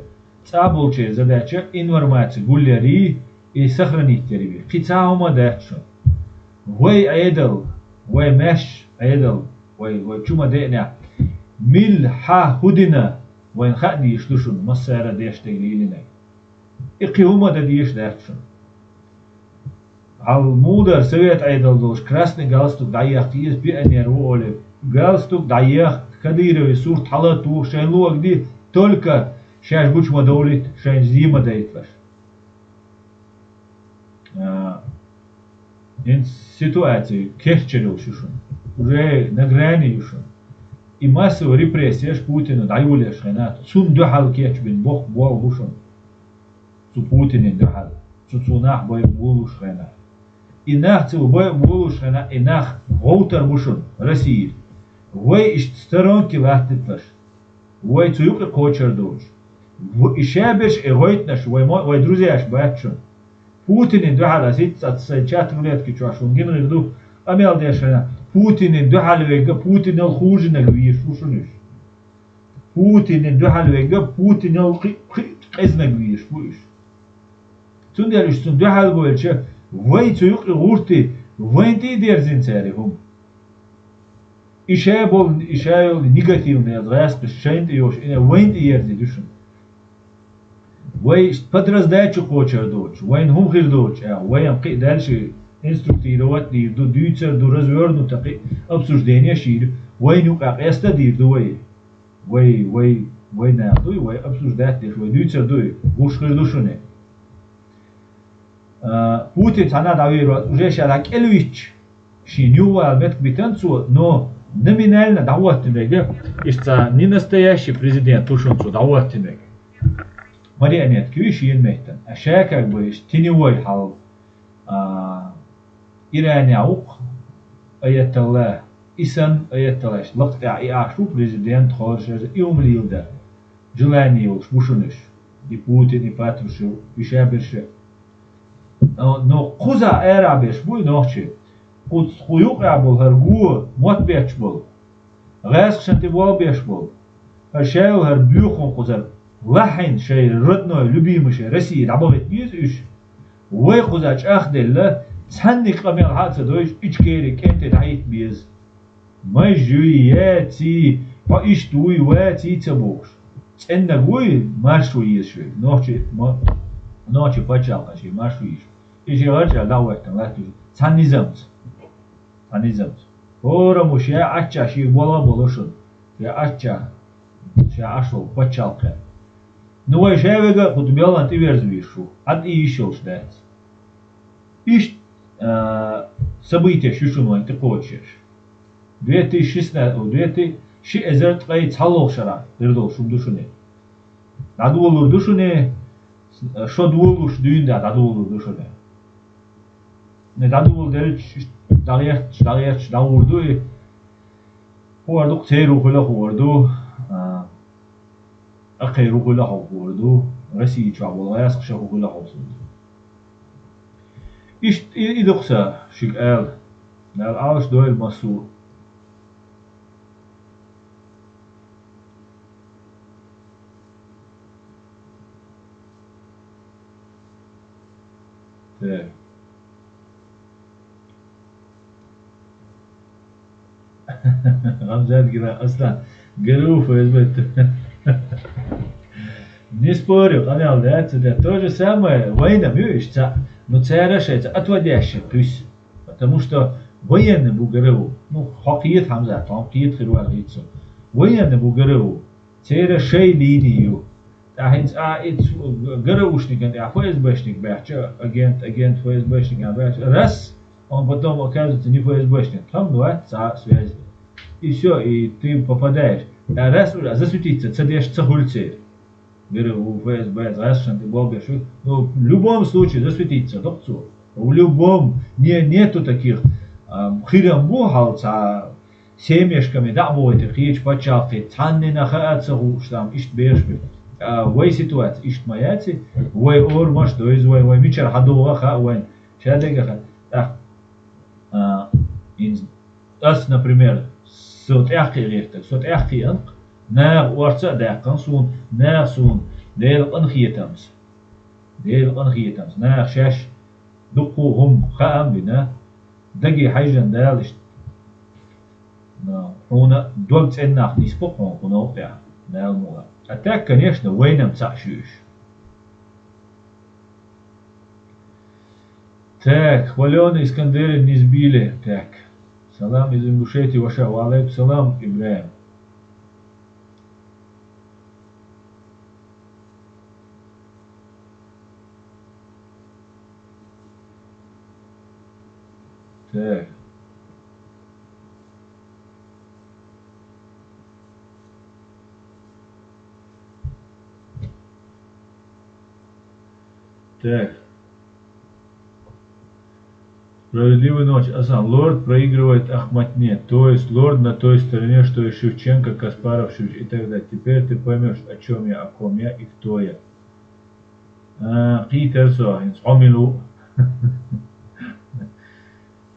تعبول شيء زداتش إنورمات قولري يسخرني تربي قطعه ما داتشون وين عيدل وين مش عيدل وين شو ما دينا مل ح هدنا وين خدني يشلوشون مسارة ديش تقليلنا إقيهما دا ديش داتشون على المودر سويت عيدل دوش كراسني галстук دايخ تيز بيأنير وولي галстук دايخ كديرة صورة حالاتو شاين لوك دي только شاش بوش ما دولت شاين زيما دايتلش إن ситуации кешчерил шушун уже на грани юшун и массовая репрессия Путина даюля шхена цун духал кеч бин бог бол бушун цу Путин духал цу цунах бой булу шхена и нах цу бой булу шхена и нах воутер бушун России вой иш сторонки лахтитлаш вой цу юк кочер дож и шабеш и гойтнаш вой друзьяш бачун Путин духал асит цат лет кичашун генерду амел дешена Путин духал вега Путин الخوجنا الويش وشنش Путин духал вега Путин القزنا الويش ويش تندرش تندحال بولش وين تيوق غورتي وين تي ديرزين سارهم إشايل نيجاتيف نازغاس بشين تيوش إنه وين تيرزي دوشن وين بدرس دايتش قوتشر دوش وين هم خير دوش وين قي دالش instruktировать дир до дюйцер до развернутых обсуждения шир войну как эстадир дуй вой на дуй вой обсуждать деш вой дюйцер дуй гушхир душуне Путин она давир уже шарак элвич шинюва албет битанцу но номинально даваттинеге ишца не настоящий президент тушунцу даваттинеге марионетки вишин мейтен а ша как бы теневой хал إيران يعوق آيات الله إسان آيات الله لقطع إعاشو بريزيدنت خارج يوم اليوم جلاني وش بوشونش دي بوتين دي باتروشو بيشابرش نو قوزا إيرابش بوي نوحشي قوز خيوق عبول هرقوه موت بيش بول غاز خشنتي بول بيش بول هرشاو هربيوخون قوزر لحين شاي ردنا لبيمشي رسيد عبوغت بيز إيش وي قوزاش أخدل ثانيك قبل حادثة دوش إشكيري كنت تعيط بيز ما جوياتي فإيش دوي واتي تبوش إنك وي ماشوي يشوي نوشي بچال قشي ماشويش إيشي غرجع دعوة تنلاتو ثاني زمت هورا مشيا أچا شي بولا بولوشن يا أچا شا أشل بچال قا نوي شاوغا قد بيالان تيверзвишу ад إيشوش دات إيش события шушунван ты хочешь 2016 2016 цалох шара дырдол шумдушуне дадуулур душуне шодуулуш дүйүндө дадуулур душуне не дадуул дерич дагыяч дауурду хуардук церу хула хуарду акыру хула хуарду Россия чабол аяс кыша хула хусун إيش إدقسا شيك آل نال عاوش دويل مسؤول تاك غمزات كده أصلا قروف يزبط Не спорю, Анел, да, это то же самое. Война, видишь, но это решается отводящая пусть. Потому что военный бугорел, ну, хоккеит хамза, там хоккеит хируа лицо. Военный бугорел, это решай линию. А это горовушник, а ФСБшник бача, агент ФСБшник, раз, он потом оказывается не ФСБшник, там два связи. И все, и ты попадаешь. А раз уже засветиться, цедешь цахульцей. Говорю, у ФСБ, зашли, ты бобишь. Ну, в любом случае засветиться, доктор. В любом, нету таких хирам бухалца, семешками, да, вот, хич почалки, цанны нахаться, уж там, ишт бешбе. Вой ситуация, ишт маяци, вой ормаш, то есть вой мичар хадуга ха, вой чадега ха. Ас, например, сот эхки рехтек, сот эхки анк, ناغ ورثة داقن سون ناغ سون ديل قنخيتمس ديل قنخيتمس ناغ شاش دقوهم خام بنا دقي حيجن دالش هنا دوغت اناخ نسبقهم هنا وقع ناغ موغا اتاك конечно وينم تسعشوش так хваленый Искандеры не сбили так салам из Ингушетии ваша валейкум салам Ибраим. Так. Так. Справедливая ночь. Асан, лорд проигрывает Ахматне. То есть лорд на той стороне, что и Шевченко, Каспаров, Шевченко и так далее. Теперь ты поймешь, о чем я, о ком я и кто я. Питер Сохин. Сомилу.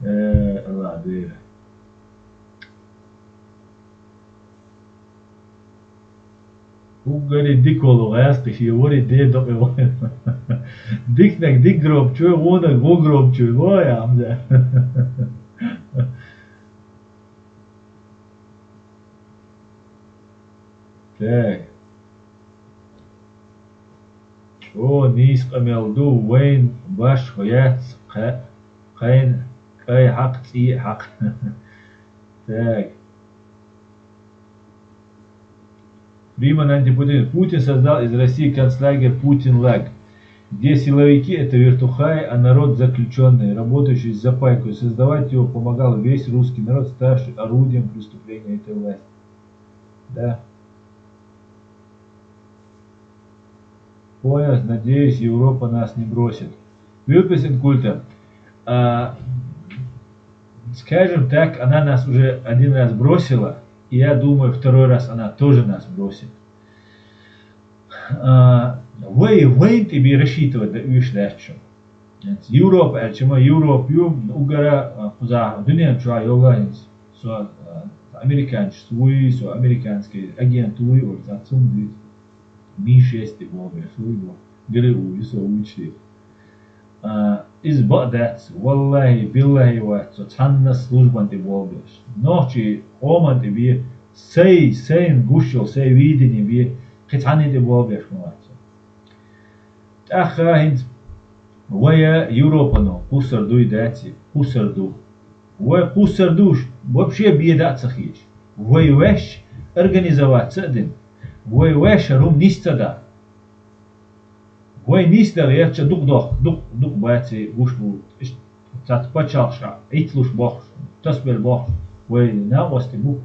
الله دير وقالي ديك والله غاسقي شي وري دي دقي ديكنك ديك جروب شوي غونك غو جروب شوي غو يا عمزة تاك او نيس قميلدو وين باش خيات قين قاي حق تي حق так Риман антипутин. Путин создал из России концлагерь Путин-Лаг, где силовики это вертухаи, а народ заключенный, работающий с запайкой. Создавать его помогал весь русский народ, ставший орудием преступления этой власти. Да. Понял, надеюсь, Европа нас не бросит. Выписен культа. Скажем так, она нас уже один раз бросила, и я думаю, второй раз она тоже нас бросит. Вы тебе рассчитывать, да, видишь, дальше. Европа, Европа, угора, куда, дуня, что, йоганец, со, американцы, со, американские агенты, вот, отсюда, Ми-6, бобе, суйбо, грыу, со, учли. Из Багдад, валлахи, биллахи, вот, цанна служба ты болбишь. Ночи, оман ты би, сей гушил, сей видение би, хитани ты болбишь, мать. Ахахин, вая Европа, но, кусарду и дати, кусарду. Вая кусардуш, вообще бедаться хич. Вай веш, организоваться один. Вай веш, рум нистада. Вой нистер яча дук бати гушбу цат пачалша итлуш бох тасбел бох вой на вости бу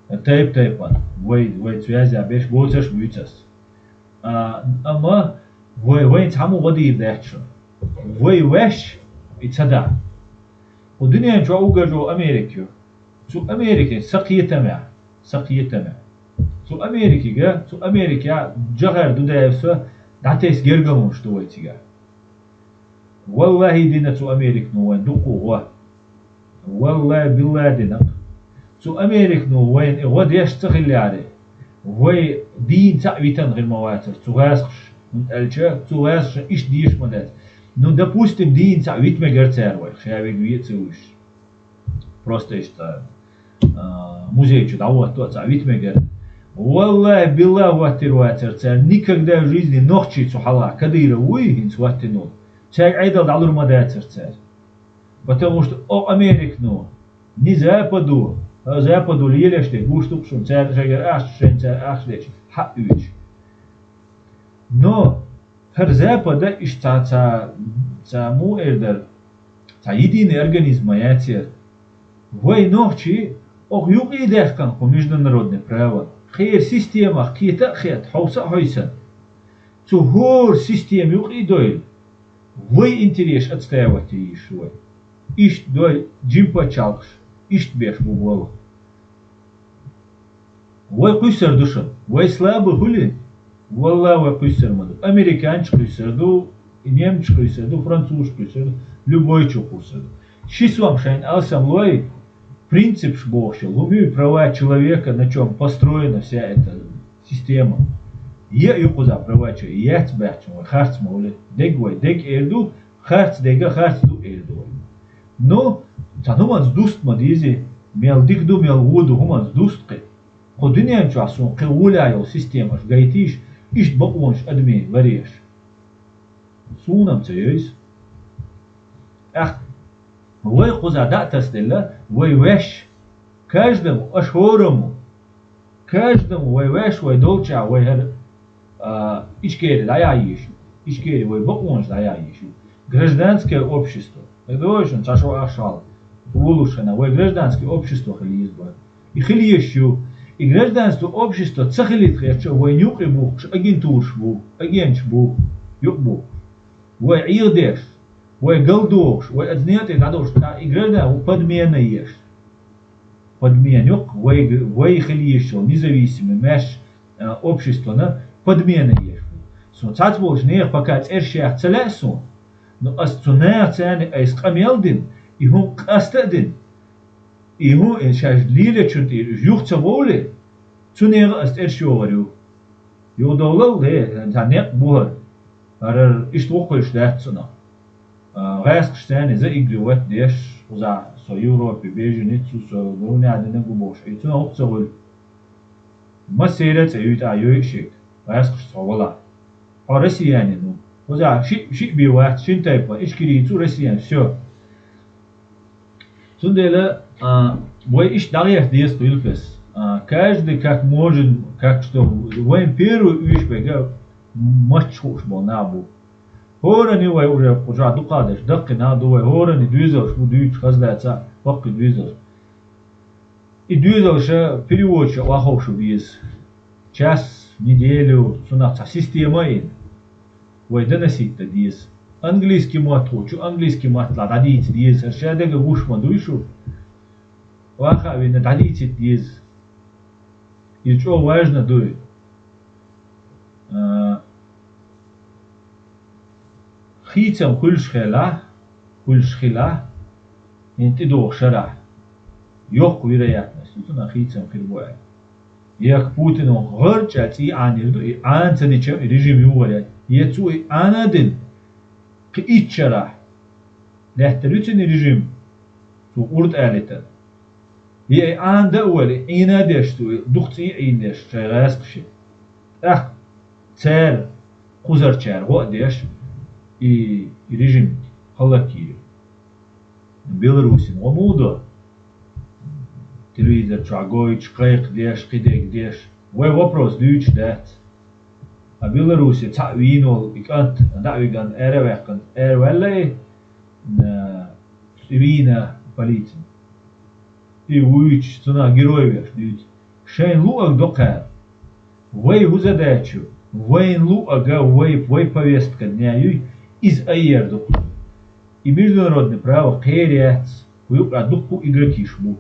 тайпан вой связи абеш боцаш мюцас ама вой цаму води дачо вой веш ицада ودنيا جو اوجو امريكا سو امريكا سقيتما سو امريكا جغر دودايسو داتيس гергамон что этига والله دينا تو أمريك نو وين دقوا والله بالله دينا تو أمريك نو وين غد يشتغل عليه وي دين تعبيتن غير مواتر تغاسش من الجا تغاسش إيش ديش مدات نو допустим دين تعبيت مجرتار وي خشابي بيتسويش просто إشتا музей чудового то تعبيت مجر والله بالله واتر تار никогда в жизни ночи цухала кадира уй инс ваттинул чай айдал далур мадатер тар потому что о Америк ну не западу лилеште гуштукшун цар жагер ашшен цар ашлеч хауч но her запада ишта му эрдер та единый организм ятер вой ночи ох юг идехкан по международное право خير система кита хет хауса хойса цухор систем юг идойл вой интерес отстаивать ишвой ишт дой джимпа чалкш ишт беш бубол вой куйсер душан вой слабы хули والله وكسر مدو أمريكانش كسر دو немец كسر دو француз كسر دو любой чё кусер шисвам шайн алсам лой принцип шбохшил любые права человека на чем построена вся эта система юкуза права человека бахчу харц моле дег эрду харц дега харц ду эрду но тануман дуст мадизи мел дигду мел воду хуман дуст ходинем часу кулайл система гайтиш ишт бакунш адми вареш сунам цейс ах вой куза датастелла вой веш каждому ашхорому каждому вой веш вой долча вой хер ичкери даяиш ичкери вой бакунш даяиш гражданское общество дойшен цашо ашал улушена вой гражданское общество хлизба и хлиещу и гражданство общества цахилит херчо вой нюк и бух агентурш бух агентш бух юк бух вой ирдеш вой голдош вой отзнятый гадош и граждан подмена еш подмен юк вой хлиещу независимый меж общество на подмена еш со цацболш нех пока цершях целесу но астунер цяне айскамелдин и хун кастадин и хун шаш лиле чунти юхца воле цунер аст эршёварю юдолал де танек бур арар иштвохойш датсуна гайск штяне за игриват деш за со Европе беженицу со гонаден губош и цуна опцовол масерец юта юшик гайск штовала а россияне ну оза ши биват шинтайпа ишкирицу россиян всё Сундела, вой иш дарьях диес туилфес. Каждый как может, как что, вой первую иш бега мачуш бол набу. Хорани вой уже пожа дукадеш, дакки наду вой хорани двизаш, будуич хазлаца, вакки двизаш. И двизаш переводчик лаховшу виз. Час, неделю, сунакца система ин. Вой доносить-то диес. Английский мат хочу, английский мат ла дадить диез, шадега гушма дуйшу. Ваха вина дадить диез. И что важно дуй. Хитам хульшхела, инти дохшара. Ёк вероятность, тут на хитам хильбоя. Як Путину горчать и анирду, и анцаничем режим юварят. Ецу и анадин. Ичара лехтерүтен режим ту урд алита и анда ули ина дешту духти индеш чайгаскши ах цер кузарчар годеш и режим халаки Беларуси омудо телевизор чагоич кайк деш кидек деш вой вопрос дюч дат a Belarusi ta'winol ikant da'wigan erewekant erwelle na Irina Politin и уич цена героев дють шейн луак докар вой задачу войн луага вой повестка дня юй из аерду и международное право кэряц уюк адуку игроки шму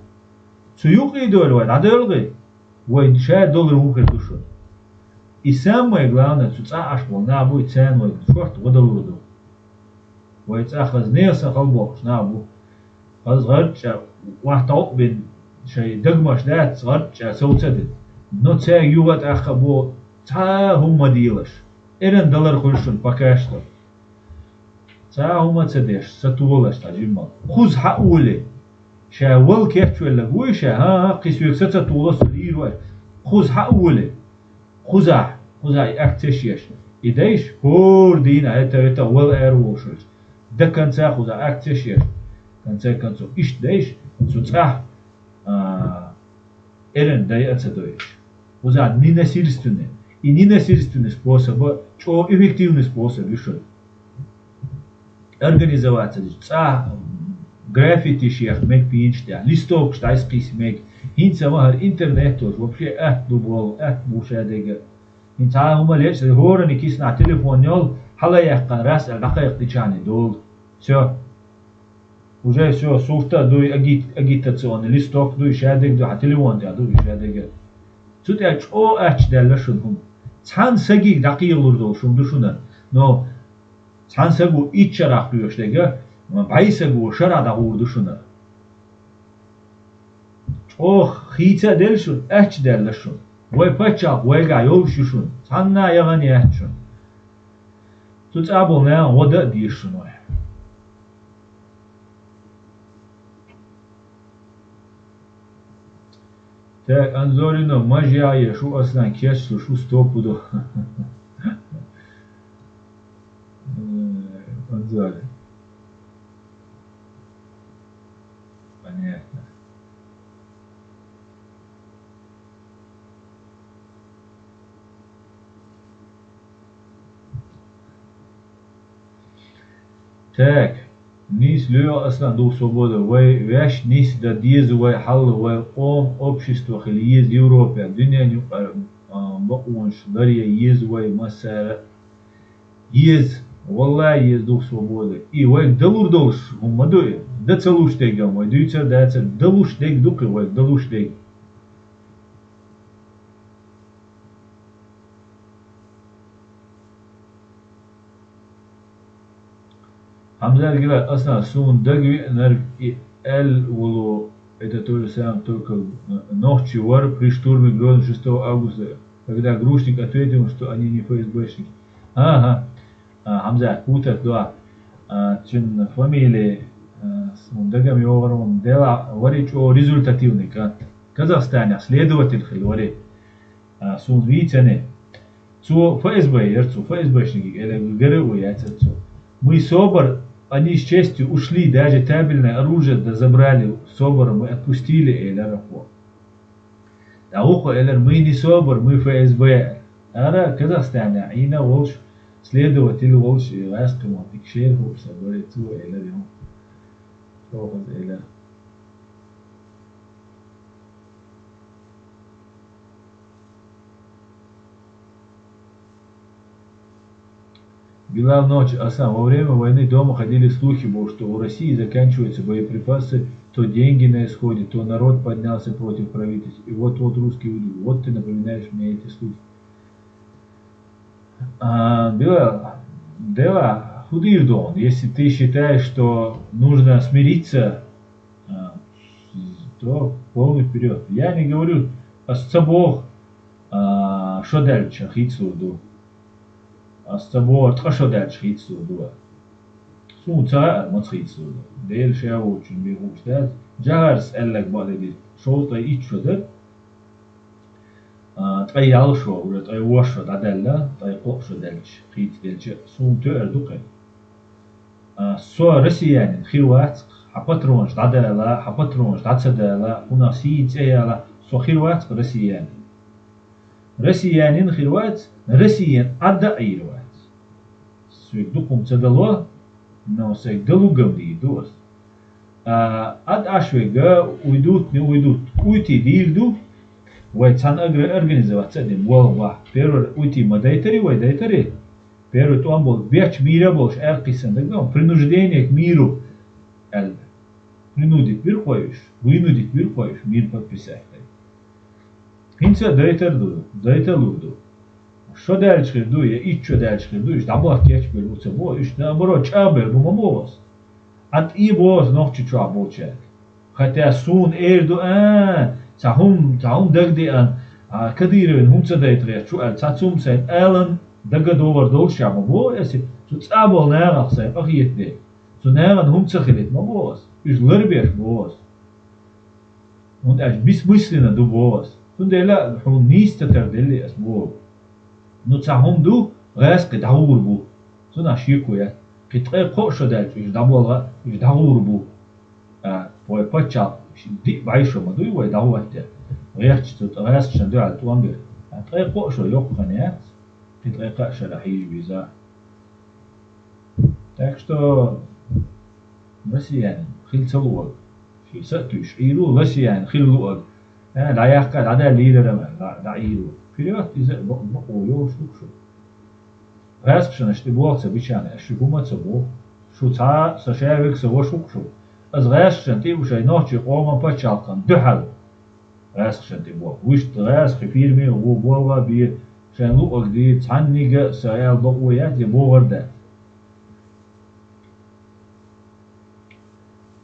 цуюк и доль адолгы вой $6 укр душу. И самое главное, цуца аш волна будет ценой шорт водолоду. ويتأخذ نيسا خلبوش نابو غرتشا واحد بين شيء دقمش دات غرتشا سوتسد نوتسا يوغت أخبو تا هم ديلش إرن دولار خلشون باكاشتو تا هم تسديش ستولش تجمع خذ حقولي شا ول كيف ولا قوي شا ها قيس يكسر ستولش ريروي خذ حقولي خذا أكتشيش إديش هور دينا هتا ول أروشش ده كان تاخذ أكتشيش كان سو إيش ديش سو تصح إرن داي أتصدويش وزا نينا سيرستونه и не насильственный способ, что эффективный способ еще. Организоваться, граффити шех, мег пинчтя, листок штайспис мег, хинца махар интернет тоже, вообще дубол, мушадега. Хинца умалец, хорани кисна телефон нёл, халаяхкан раз, лакаяк тичани дол. Все. Уже все, суфта дуй агитационный листок, дуй шадег, дуй телефон, дуй шадега. Тут я чё дальше шунхум. Цан саги дақиғлурдол шумду шунан. Но цан сагу итчарах дуйоштега, байсагу шарада гурду шунан. Чё хица дел шун, дальше шун. Вой пачақ, вой га йолшу шун. Цанна яғани шун. Тут абыл нән ода дейш шун ой. Так, Анзорина, мажья, шу аслан кеш, шу стопуду. Анзорин. Понятно. Так. Низ лё аслан дух свобода, вящ низ да диез вай хал вай ом общество хили ез Европе, дюня ню баунш дарья ез вай масара ез валла ез дух свободы и вай далур долш умадуе да целуш тега мой дюйца даца далуш тег дук вай далуш тег. Хамза говорит, основа сун дагви энерг эл воло это то же самое, только ночью вар при штурме Грозного 6 августа, когда Грушник ответил, что они не ФСБшники. Ага, Хамза, путать, да, чин фамилии сун дагами оваром дела варить о результативный, Казахстане следователь хилвари сун витяне, цу ФСБ, ерцу ФСБшники, или ГРУ яйцерцу. Мы собор, они с честью ушли, даже табельное оружие да забрали собор, мы отпустили элераху. Да ухо элер, мы не собор, мы ФСБ. Ара Казахстане, ина волш, следователь волш, васкому, тикшер, хопса, говорит, цу элер, ему. Шохаз элер. Была ночь, а сам во время войны дома ходили слухи, что у России заканчиваются боеприпасы, то деньги на исходе, то народ поднялся против правительства. И вот русские уйдут. Вот ты напоминаешь мне эти слухи. Дела худырдон, если ты считаешь, что нужно смириться, то полный вперед. Я не говорю о собой, что дальше, хитсуду. Астабор тхашо дальше хитсуду. Сунца мацхитсуду. Дейл шау очень бегуштат. Джарс эллак баледи. Шоута ичшода. Тайял шоу, уже тай вошо дадалла, тай копшо дальше. Хит дальше. Сунта эрдукай. Со россиянин хирват, хапатронж дадалла, хапатронж дацадалла, унасиц эяла, со хирват россиянин. Россиянин хирват, россиян аддаирват. Свек дукум цадало, но свек далугам дидос. Ад ашвега уйдут, не уйдут. Уйти дилду, вай цан организоваться дем. Волва. Первый уйти мадайтари, вай дайтари. Первый то он был веч мира больше, эркисан. Принуждение к миру. Принудить мир ходишь, вынудить мир ходишь, мир подписать. Хинца дайтар ду, дайталуду. شو دارش خردوية إيش شو دارش خردوية دابا كيش بالوتسابو إيش نامرو شابل بمبوس عت إي بوس نوتش شو عبوتشك حتى سون إيردو تعهم دقدي أن كديرين هم صدقت غير شو قال تعتم سين ألن دقة دور دول شعب مبو يسي شو تقابل نارا سين أخيت دي شو نارا هم تخلت مبوس إيش لربيش بوس und als bis muslina du boas und ela hon nista terdeli as bo no tsahom du ras ke daur bu so na shiku ya ke tre ko shodal ish dabola ish daur bu poi pacha di baisho ma du wa dawate reach tu ras shandu al tuambe tre ko sho yok khaniat ke tre ka shala hij biza так что россияне хилцалуа في سأتوش إيرو غسيان خلوا لا يحكي هذا ليدر ما لا إيرو في الوقت إذا بقوا يوش شو غاسك شنو اشتبوه تبيشان اشتبوه تبوه شو تا سشايفك سوا شو از غاسك شن تبو شيء نوتشي قوما بتشالكن دحل غاسك شن تبوه وش غاسك فيلمي وبوا بي شن لو أقدي تعنيجا سيال ضويات يبوه ورده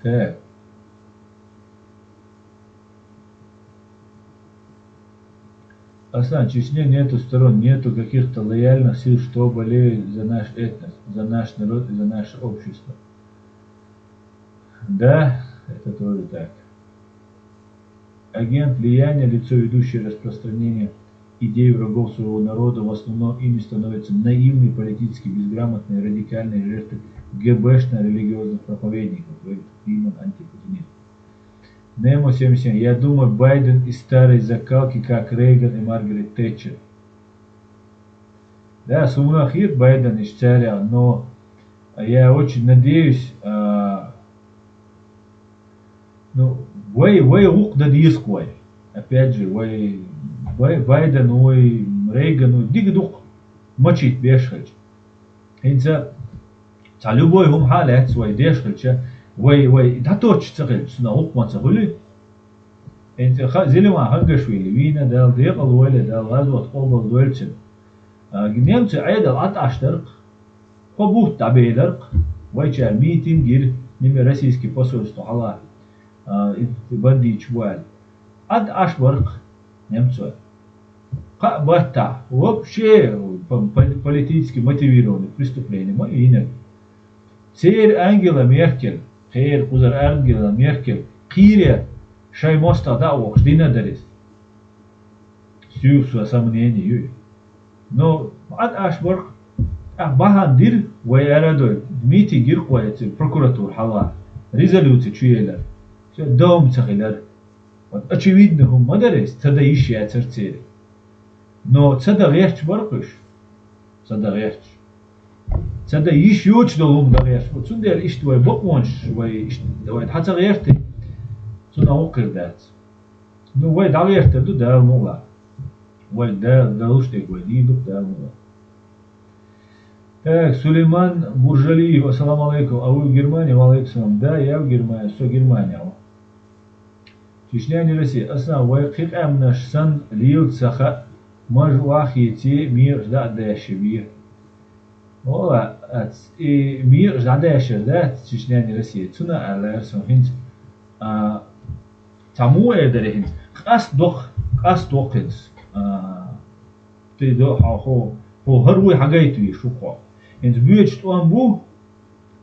تاك Асан, в Чечне нету сторон, нету каких-то лояльных сил, что болеют за наш этнос, за наш народ и за наше общество. Да, это тоже так. Агент влияния, лицо, ведущее распространение идей врагов своего народа, в основном ими становятся наивные, политически безграмотные, радикальные жертвы ГБшно-религиозных проповедников, говорит Иман антипутинизм. Немо 77. Я думаю, Байден из старой закалки, как Рейган и Маргарет Тэтчер. Да, Сумнахир Байден из царя, но я очень надеюсь, вай уқда дисквай. Опять же, вай Байден, вай Рейган, дигдук мочить бешхач. Инца, за любой хумхалет свой дешхача, وي ده توش تغل سنا وق ما تغلي انت زي ما هنقشوي لوينا ده ضيق الولد ده غزوة قوم الدولتن جنيمت عيد العط عشترق قبوت تعبيدرق ويشال ميتين جير نمي رسيسكي باسوس طحلا بندي شوال عد عشبرق نمت قبتا وبشي политически мотивированный преступление ما ينك سير أنجيلا ميركل خير قزر أنجيلا ميركل قيرة شيء مستعد وقت دينا درس سيوس وسامنيني يو نو عد أشبر بحان دير ويأردو ميتي جير قوية بروكوراتور حلا ريزولوتي تشيلر دوم تخيلر очевидно ما درس تدا يشي أترتيري نو تدا غيرش برقش تدا غيرش تدا يش يوش دولهم دا غيرش وتسندر إشت وي بقونش وي إشت وي حتى غيرتي تنا وقر دات نو وي دا غيرت دو دا المولا وي دا دلوش تيك وي دي دوك دا المولا Так, Сулейман Буржалиев, ассаламу алейкум, а вы в Германии, алейкум, да, я в Германии, все Германия. Чечня не Россия, ассалам, вай қиқ амнаш сан лил цаха, маж вахити мир жда дашибир. Ола, мир жда дашир, да, Чечня не Россия, цуна алэрсом хинт, таму эдэр хинт, қас дох хинт, ты до хахо, هو هروي حاجايتوي شو قا انت بيجت وان بو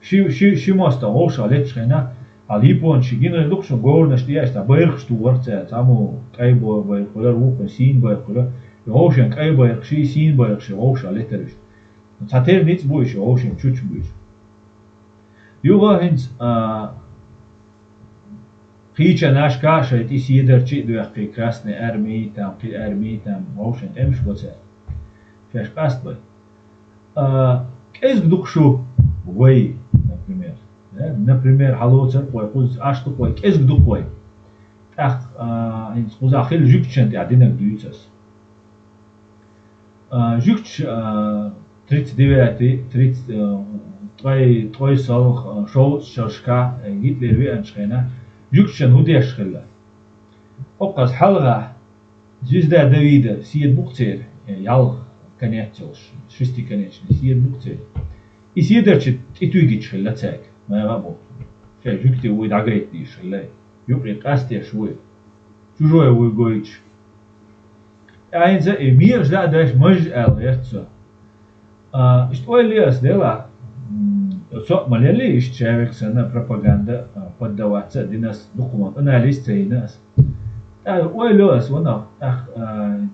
شي ماستا هوشا لتشخنا عليبون شيجين لوكشو غورنش دياش تا بايرخش تو ورتا تامو قايبو بايخولا روكن سين بايخولا هوشن قايبو بايخشي سين بايخشي هوشا لترش تاتير نيتس بويش هوشن تشوتش بويش يوغا هنت خيچا ناش كاشا تي سيدر تشي دوخي красный армии там هوشن امش بوتسا فيش قصد باي كيس قدوكشو وي например حلوتن وي قوز اشتق وي كيس قدوك وي تاخ انت قوز اخيل جوكشن تي عدينك دويتس جوكش 39 трой сал шоу шашка гитлер ви аншхена جوكشن هودي اشخلا اوقز حلغة звезда Давида سيد مقتير يالغ конечность, шестиконечный, сир букцель. И сидерчит и тугич шеллацек, ما غابو. شيء جوكتي ويدعقيت ديش اللي يقري قاستي شوي. شو ويقولش. يعني زي ميرش ده داش مج يرتسو. Что лес дела? So малели iš человек сына пропаганда поддаваться динас документ анализ цейнас. Ой лес вона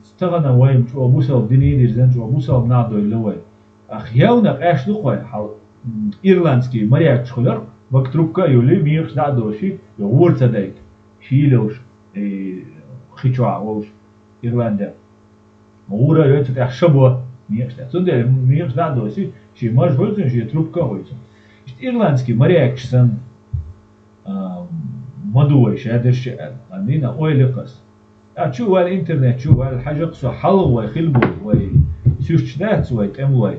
стагана вайм чо мусал дини дирзен чо мусал надо лой. Явно аш духой хал ирландский моряк шхолер вак трубка юли мир да доши юрца дайк. Шилош и хичуа вош Ирландия. Ура ёт так шабо мир да. Сунде мир да доши ши маж вольцен ши трубка вольцен. Ирландский моряк сан مدوي شادر شأن عندنا أويلقس أشوف على الإنترنت شوف على الحاجة قصة حل ويخلبو ويسوشتات ويتأموي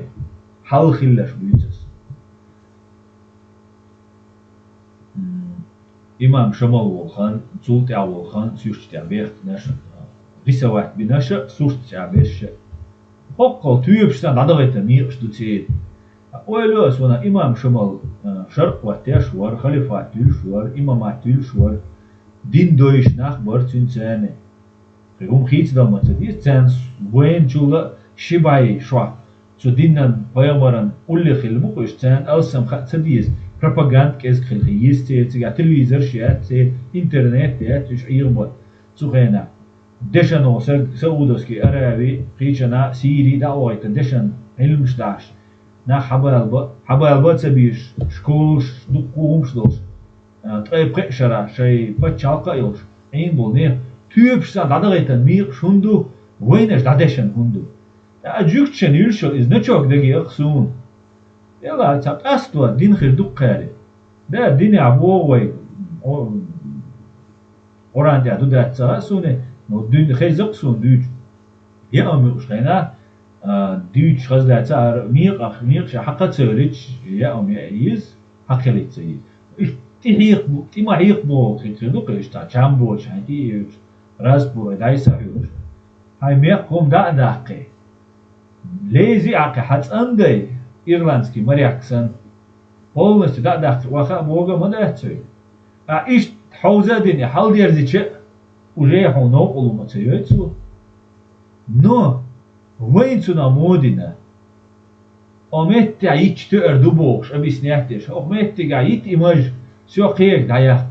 حل خلاش بيوتس إمام شمال والخان زولت والخان سوشت بيخت نش رسوات بنش سوشت بيش حق تيوبشتان عدغت ميقش دوتين أولوس ونا إمام شمال شرق واتش ور خليفات شور إمامات شور دين دويش ناخ برتين سنة هم خيت دلما تدي سنس وين شولا شبعي شوا سو دينن بيامرن أولي خلبوك إش سن ألسم خات تديس propagand كيس خليس تيجي تلفزيون شيات تي إنترنت تيات إش إيربط سو خينا دشن وصل سعودوسكي أرابي خيشنا سيري دعوة دشن علم شداش نا حبر البا تبيش شكولش دقوم شدوش تأي بقشرة شيء بتشالقة يوش عين بولني تيوبش سان دادغيتن ميق شندو وينش دادشن هندو أجوكتشن يلشل إز نتشوك دقي أخسون يلا تاب أستوى دين خير دقاري ده دين عبوه أوران دي عدو ده تساسوني نو دين خير زقسون دوج يا أمي وشخينا ديوش خزلا تار ميق حقا تسوليش يا أم يعيز حقا تسيز تحيق بو تما حيق بو خيتو قيش تا جامبو شانتي راس بو دايسا يوش هاي ميق قوم دا داقي ليزي عقي حتى اندي إيرلандский моряк сан полностью да дاقي واخا بوغا مدا تسوي ايش حوزة ديني حال ديرزيچه уже يحو نوقلو ما تسويتسو но وينسونا مودنا أمتى عيش تقردو بوش أبيس نحتش أمتى عيت إيماج سو خير دايا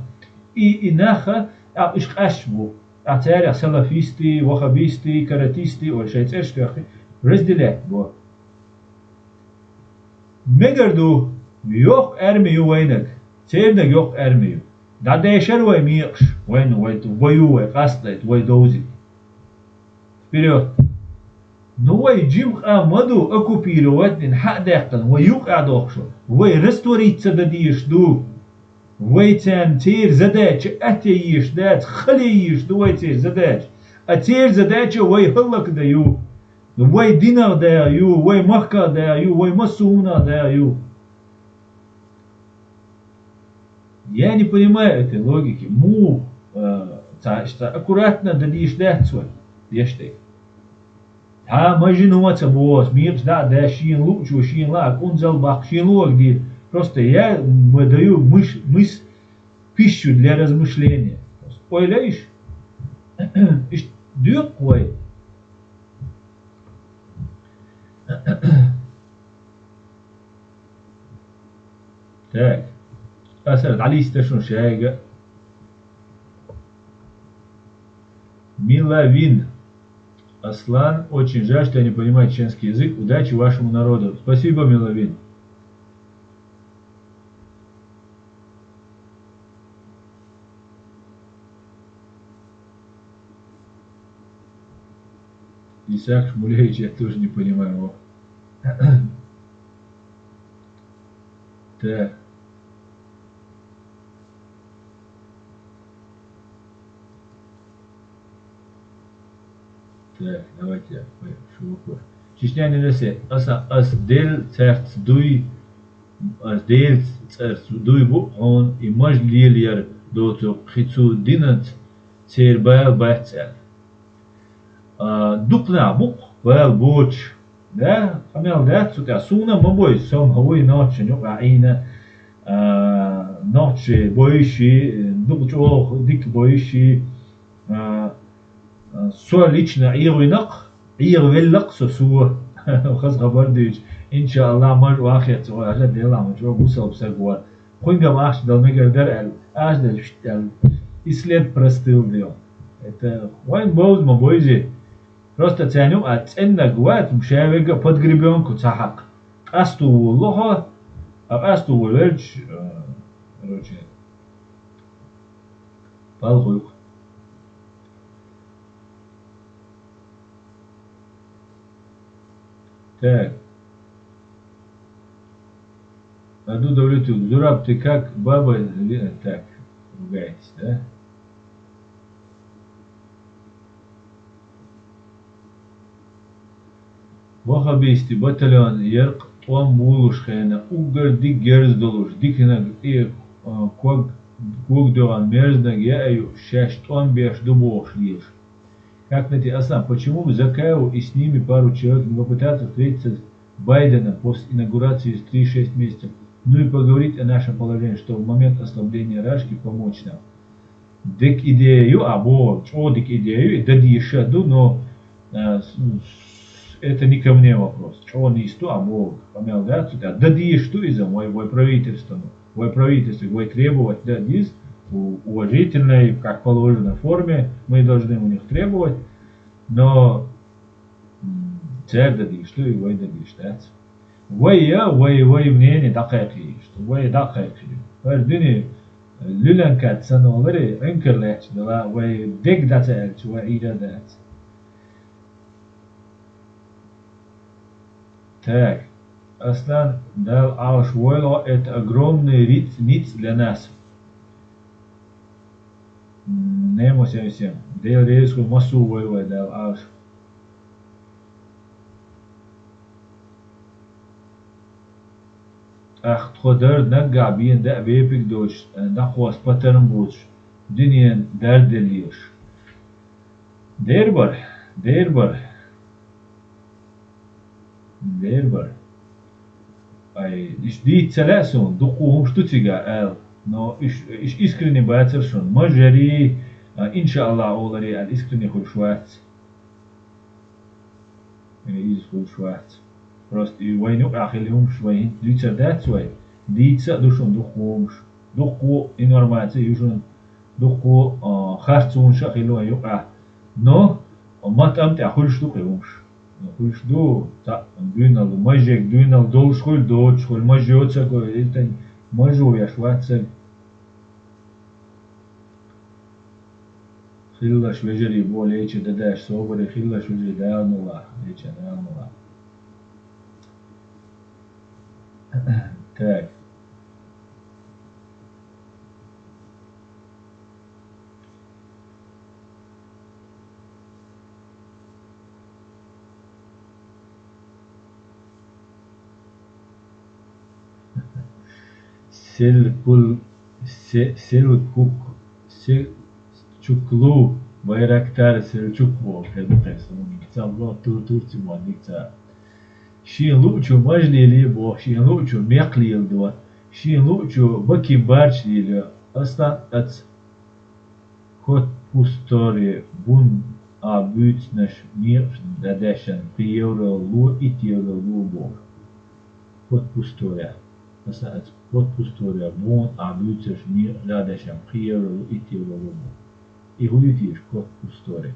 إناخا إيش قشبو أتاري سلفيستي وخبيستي كاراتيستي وشيء تسيرش تأخي رزدلات بو مقردو يوق أرميو وينك سيبنا يوق أرميو دا دايشر وي ميقش وين ويو قصدت ويدوزي вперед نوي جيم مدو اكو بيروات حق داقن ويوقع دوخشو وي رستوريت سدديش دو وي تان تير زداش اتيش دات خليش دو وي تير زداش اتير زداش وي هلك دايو وي دينار دايو وي مخكا دايو وي مسونا دايو Я не понимаю этой логики. Аккуратно дадишь дать свой. Ешты. مجنون تبوس ميرش دا شين لوج وشين لاك انزل باق شين лог دي просто я выдаю пищу для размышления. Ойлаешь? Дюк ой. Так. أسأل علي استشون شايقة Миловин. Аслан, очень жаль, что я не понимаю чеченский язык. Удачи вашему народу. Спасибо, Миловин. Исаак Шмулевич, я тоже не понимаю его. Так. Так, давайте я шуку. Чечня не несе. Ас дел церц дуй бу он и маж лилияр доту хицу динат цербал бахцел. Дукна бук бал боч Да, хамел да, цутя суна мобой сом хавой ночи, ну аина ночи боищи, дубчо дик боищи, со лично ирвинак, ирвиллак сосуа, خاص خبر ديش إن شاء الله مر واقع سؤال عشان ديلا مجرو بوسا بسقوار خوينغا ماش دل ميجر در ال آش دل شتل إسلام برستيل ديو это وين بوز ما بويزي просто ценю а ценна гуат мшавега под гребенку цахак асту лоха а асту вэлч короче палхук так одну давлету дурак ты как баба так ругаетесь да وخبيستي بطلون يرق وان بولوش خينا اوغر دي جرز دولوش ديكنا ايه كوغ دوغان мерзнаг я аю шаштон беш дубош лиш. Как найти Асан, почему бы Закаеву и с ними пару человек не попытаться встретиться с Байденом после инаугурации с 3-6 месяцев, ну и поговорить о нашем положении, что в момент ослабления Рашки помочь нам. Дик идею, дик идею, да дишаду, но это не ко мне вопрос. Чего не исту, помял, да, да дишту из-за мой правительство, мой требовать, да, дис, уважительной, как положено, форме, мы должны у них требовать, но царь да дишту и вой да диштац. Вой мнение дакайки, что вой дакайки. Вардини люлян кат санолари энкерлэч, да, вой дек дацэлч, вой ида дац. Так, Аслан дал Аушвойло, это огромный ниц для нас. Немо совсем. Дел рейску массу войло дал Ауш. Ах, тходер нагга биен да бепик доч, нахуас патерн буч. Диньен дерделиш. Дербар. Иш дит целесун, духу штуцига, но иш искренне бацершун. Мажари, иншаллах, олари, ал искренне хульшвац. Из хульшвац. Просто и войну ахилиум швай, дица дацвай, дица душун духумш, духу информация южун, духу харцун шахилу юка. Но матам те ахульштук юмш. Хульшду, та дуинал, мажек дуинал, долшхуль, дочхуль, мажёца, это мажу я швацель. Хиллаш вежери более эче дадаш соборе, хиллаш вежери даалнула, эче даалнула. Так. Selçuklu Bayraktar Selçuklu Sablo Turci Monica Şin Luçu Majlili bo Şin Luçu Meklil do Şin Luçu Baki Barçlili Aslan at Kot Pustori Bun Abütnaş Mir Dadeşen Euro Lu it Euro Lu bo Kot Pustori Aslan Kot Pustori Bun Abütnaş Mir Dadeşen Euro it Euro Lu bo и увидишь код пустой.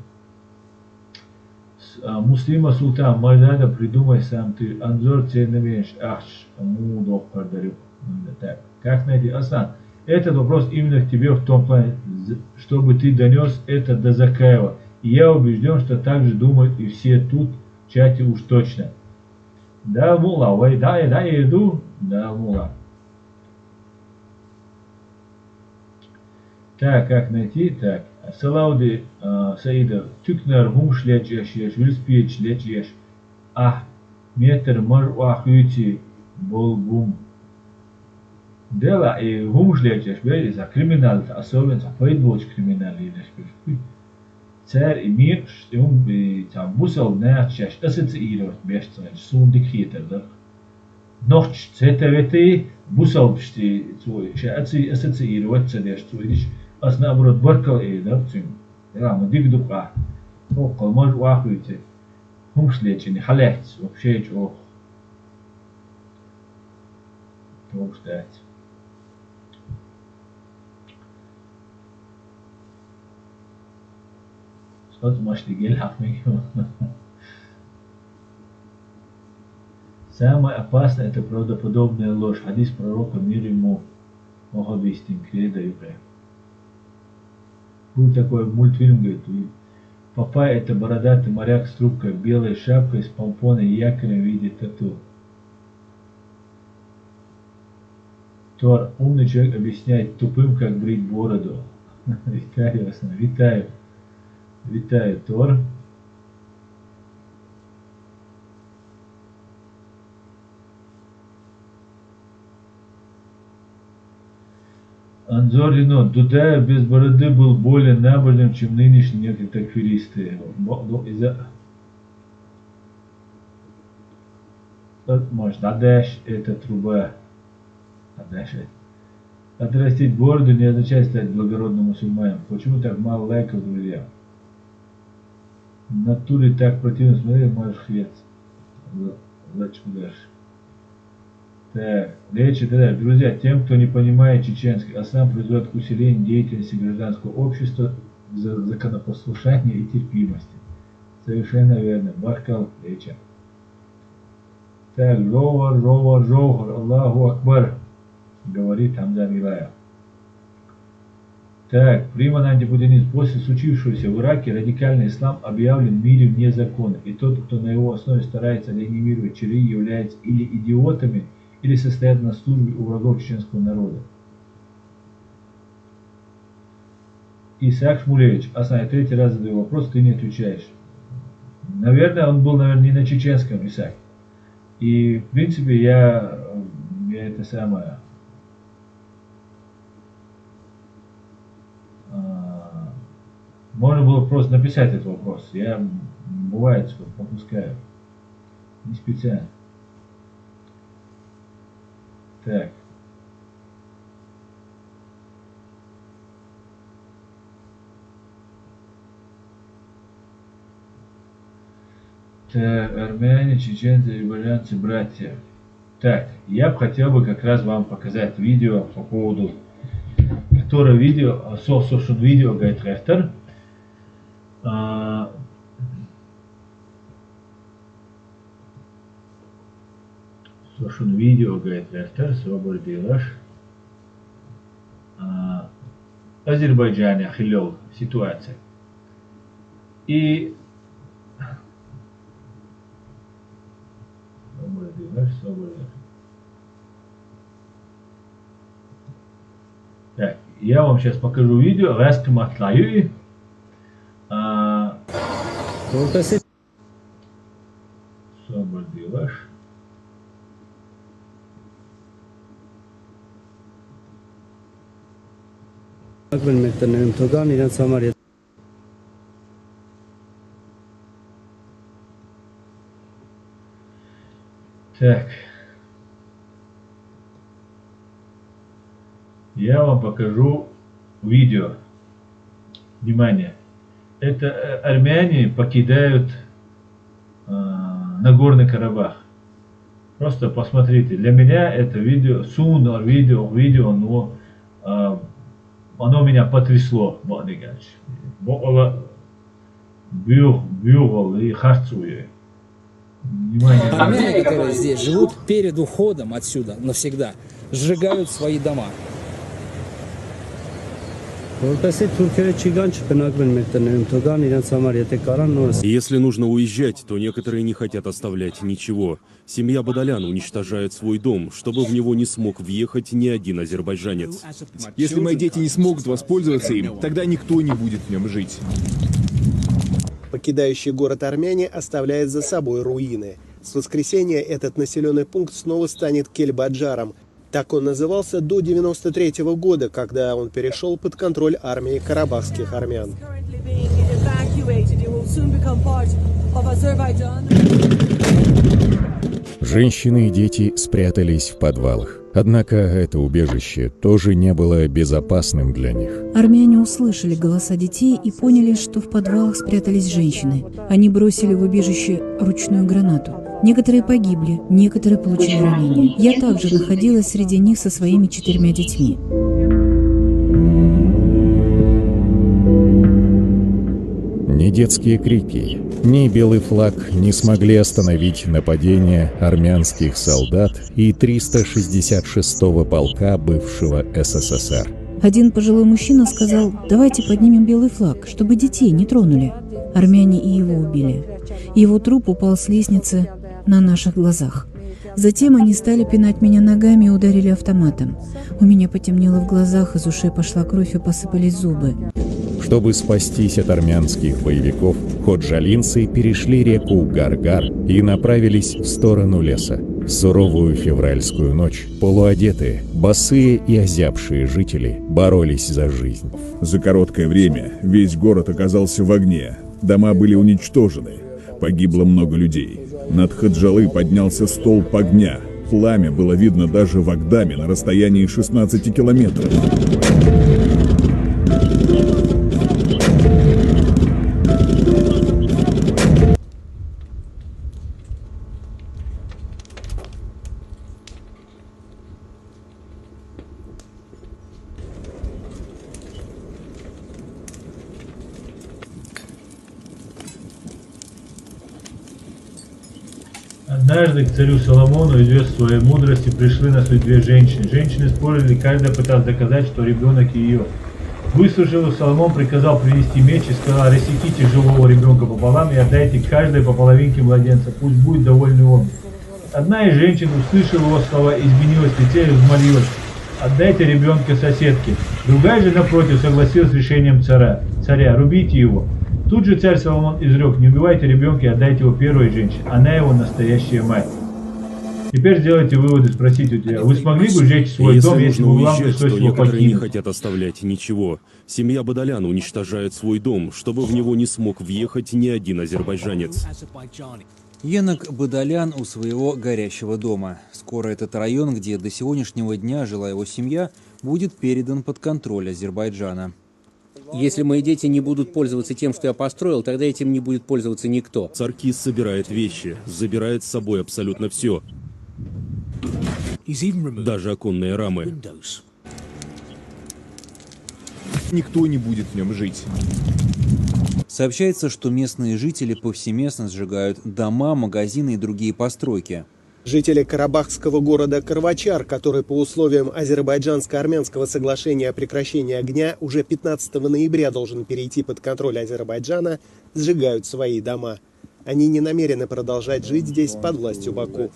Муслима Султан, надо придумай сам ты, Анзор ценновешь, ахш, мудох подарю. Так, как найти Асан? Этот вопрос именно к тебе в том плане, чтобы ты донес это до Закаева. И я убежден, что так же думают и все тут в чате уж точно. Да, мула, ой, да, я иду, да, мула. Так, как найти? Так. Салауди Саида, тюкнер гумш лечеш, вильспич лечеш, метр мар уахюти болбум. Дела и гумш лечеш, за криминал, особенно за поедвоч криминал лечеш. cer I mir, tam busel neatšķēš, asociírot biežcaņš, sundik hieterdak. Nošķ, CTVT, busel pšti, asociírot cedieš, cuidiš, as nabrot barkal ēdar, cim. Jā, man digdu kā, okal mažu ākuļi, humšliečini, halēts, opšēč, Tūkstēts. Сколько можешь ты гель Самое опасное это правдоподобная ложь. Хадис пророка мир ему Мохабистин Креда Юбре. Был такой мультфильм, говорит, Папай это бородатый моряк с трубкой, белой шапкой, с помпоной и якорем в виде тату. Тор, умный человек объясняет тупым, как брить бороду. Витаю вас, витаю. Витаю, Тор. Анзор Рено, Дудаев без бороды был более набожным, чем нынешние некоторые такфиристы. Может, Адеш это труба. Отрастить бороду не означает стать благородным мусульманином. Почему так мало лайков, друзья? В натуре так противно смотреть, можешь хвец. Зачем дальше? Так, речь это, друзья, тем, кто не понимает чеченский, а сам призывает к усилению деятельности гражданского общества, законопослушания и терпимости. Совершенно верно. Баркал, речь. Так, Жовар, Аллаху Акбар. Говорит Хамза Милаев. Так, приман антипутинизм. После случившегося в Ираке радикальный ислам объявлен в мире вне закона. И тот, кто на его основе старается реанимировать чири, является или идиотами, или состоят на службе у врагов чеченского народа. Исаак Шмулевич, Асан, я третий раз задаю вопрос, ты не отвечаешь. Наверное, он был, не на чеченском, Исаак. И, в принципе, я это самое... Можно было просто написать этот вопрос. Я, бывает, что пропускаю. Не специально. Так. Так, армяне, чеченцы, азербайджанцы, братья. Так, я бы хотел как раз вам показать видео по поводу, которое видео, social видео говорит Рехтер. Social видео говорит Рехтер, свободилаш. Азербайджане, Ахиллел, ситуация. И так, я вам сейчас покажу видео, Раскам Атлаю. Свободилаш. Так. Я вам покажу видео. Внимание. Это армяне покидают Нагорный Карабах. Просто посмотрите. Для меня это видео, но оно меня потрясло. Армяне, которые здесь живут, перед уходом отсюда навсегда сжигают свои дома. Если нужно уезжать, то некоторые не хотят оставлять ничего. Семья Бадалян уничтожает свой дом, чтобы в него не смог въехать ни один азербайджанец. Если мои дети не смогут воспользоваться им, тогда никто не будет в нем жить. Покидающий город армяне оставляет за собой руины. С воскресенья этот населенный пункт снова станет Кельбаджаром. Так он назывался до 1993 года, когда он перешел под контроль армии карабахских армян. soon become part of Azerbaijan. Женщины и дети спрятались в подвалах. Однако это убежище тоже не было безопасным для них. Армяне услышали голоса детей и поняли, что в подвалах спрятались женщины. Они бросили в убежище ручную гранату. Некоторые погибли, некоторые получили ранения. Я также находилась среди них со своими 4 детьми. Ни детские крики, ни белый флаг не смогли остановить нападение армянских солдат и 366-го полка бывшего СССР. Один пожилой мужчина сказал: «Давайте поднимем белый флаг, чтобы детей не тронули». Армяне и его убили. Его труп упал с лестницы на наших глазах. Затем они стали пинать меня ногами и ударили автоматом. У меня потемнело в глазах, из ушей пошла кровь и посыпались зубы. Чтобы спастись от армянских боевиков, ходжалинцы перешли реку Гаргар и направились в сторону леса. В суровую февральскую ночь полуодетые, босые и озябшие жители боролись за жизнь. За короткое время весь город оказался в огне. Дома были уничтожены. Погибло много людей. Над Хаджалы поднялся столб огня. Пламя было видно даже в Агдаме на расстоянии 16 километров. Однажды к царю Соломону, известной своей мудрости, пришли на суд 2 женщины. Женщины спорили, каждая пыталась доказать, что ребенок ее. Выслушав, Соломон приказал привести меч и сказал: рассеките живого ребенка пополам и отдайте каждой по половинке младенца, пусть будет довольны обе. Одна из женщин, услышав его слова, изменилась в лице и взмолилась: отдайте ребенка соседке. Другая же, напротив, согласилась с решением царя: рубите его. Тут же царь Соломон изрек: не убивайте ребенка и отдайте его первой женщине, она его настоящая мать. Теперь сделайте выводы, спросите у тебя: вы смогли бы сжечь свой дом, если бы вам уезжать, пришлось то его некоторые не покинуть? хотят оставлять ничего. Семья Бадалян уничтожает свой дом, чтобы в него не смог въехать ни один азербайджанец. Енок Бадалян у своего горящего дома. Скоро этот район, где до сегодняшнего дня жила его семья, будет передан под контроль Азербайджана. Если мои дети не будут пользоваться тем, что я построил, тогда этим не будет пользоваться никто. Саркис собирает вещи, забирает с собой абсолютно все. Даже оконные рамы. Никто не будет в нем жить. Сообщается, что местные жители повсеместно сжигают дома, магазины и другие постройки. Жители карабахского города Карвачар, который по условиям Азербайджанско-армянского соглашения о прекращении огня уже 15 ноября должен перейти под контроль Азербайджана, сжигают свои дома. Они не намерены продолжать жить здесь под властью Баку.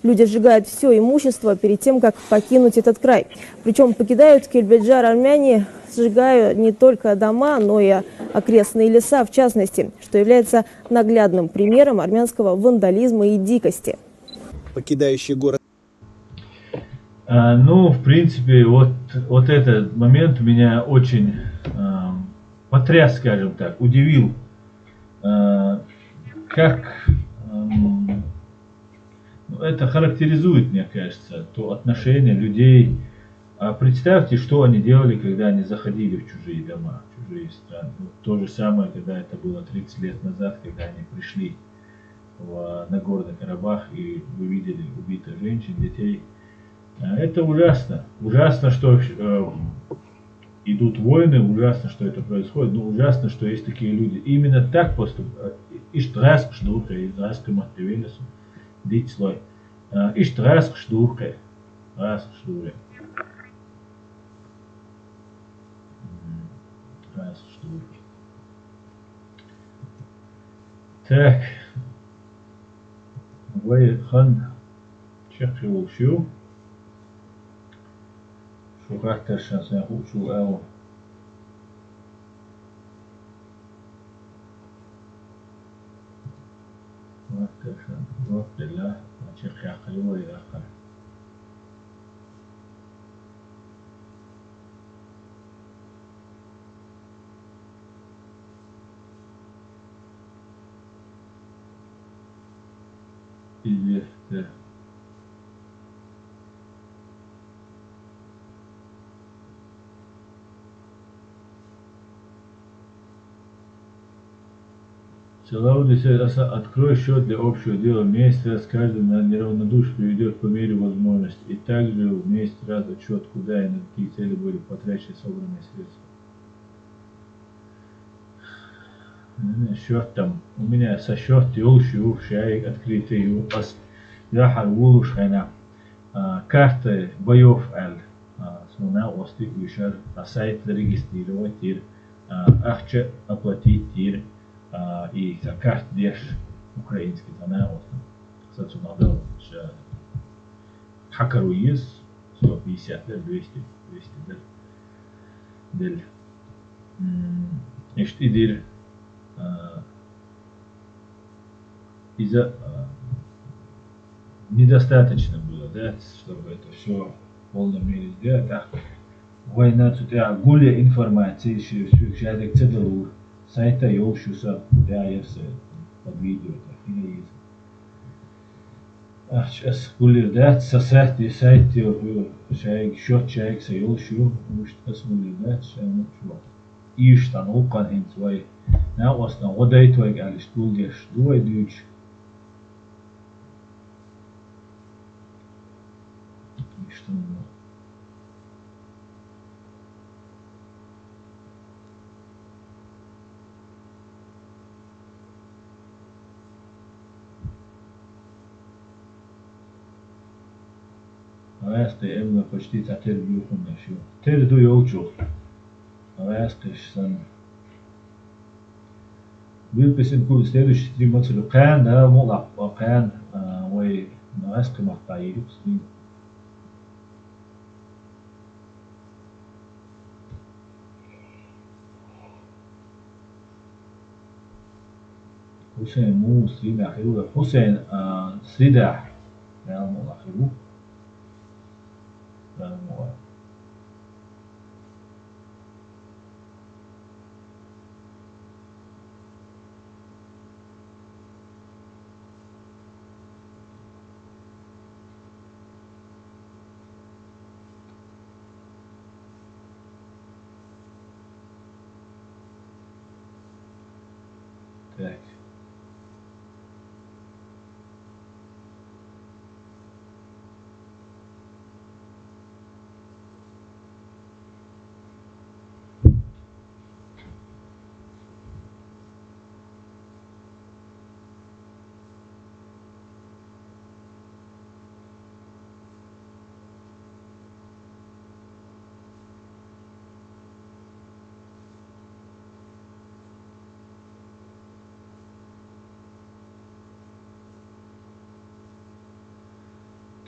Люди сжигают все имущество перед тем, как покинуть этот край. Причем покидают Кельбеджар армяне, сжигая не только дома, но и окрестные леса, в частности, что является наглядным примером армянского вандализма и дикости. Покидающий город. Ну, в принципе, вот этот момент меня очень потряс, скажем так, удивил. Как это характеризует, мне кажется, то отношение людей. Представьте, что они делали, когда они заходили в чужие дома, в чужие страны. То же самое, когда это было 30 лет назад, когда они пришли в Нагорный Карабах, и вы видели убитых женщин, детей. Это ужасно. Ужасно, что идут войны, ужасно, что это происходит, но ужасно, что есть такие люди. Именно так поступают. Иштраск шдурка, израильский матривелесу, дить слой. Иштраск шдурка, раск шдурка. Раск шдурка. Так. Вы хан чекшил шо? Шухахтер шансен хучу эл. Шухахтер шансен ла, чекшил эл. известно. Открой счет для общего дела вместе, раз каждый на неравнодушие приведет по мере возможности. И также вместе раз отчет, куда и на какие цели были потрачены собранные средства. Счет там, у меня со счет юлшу, шайк открытый юлас. Я харвулу шайна. Карты боев аль. Смуна острик вишар. Сайт зарегистрировать тир. Ахча оплатить тир. И за карт деш украинский зана остров. Кстати, надо хакеру есть 150, 200 дель. Значит, идир из-за недостаточно было, да, чтобы это все в полном мере сделать. А война тут гуля информации, что цедалур сайта йолшуса, да, я все под видео, так и есть. А сейчас гуля, да, со сайта шайк счет человек со йолшу, может гуля, да, что иштан окан хин свой. На основе воды твоих алиш гулдеш дуй дюч. Что Авясты эмна почти татер бьюхун нашу. Тер ду йолчу. Авясты сан. Выписен курс следующий 3 месяца. Кан да мула кан ой авясты махтаи сни. Хусейн му срида хилу. Хусейн срида. Да мула хилу. Так.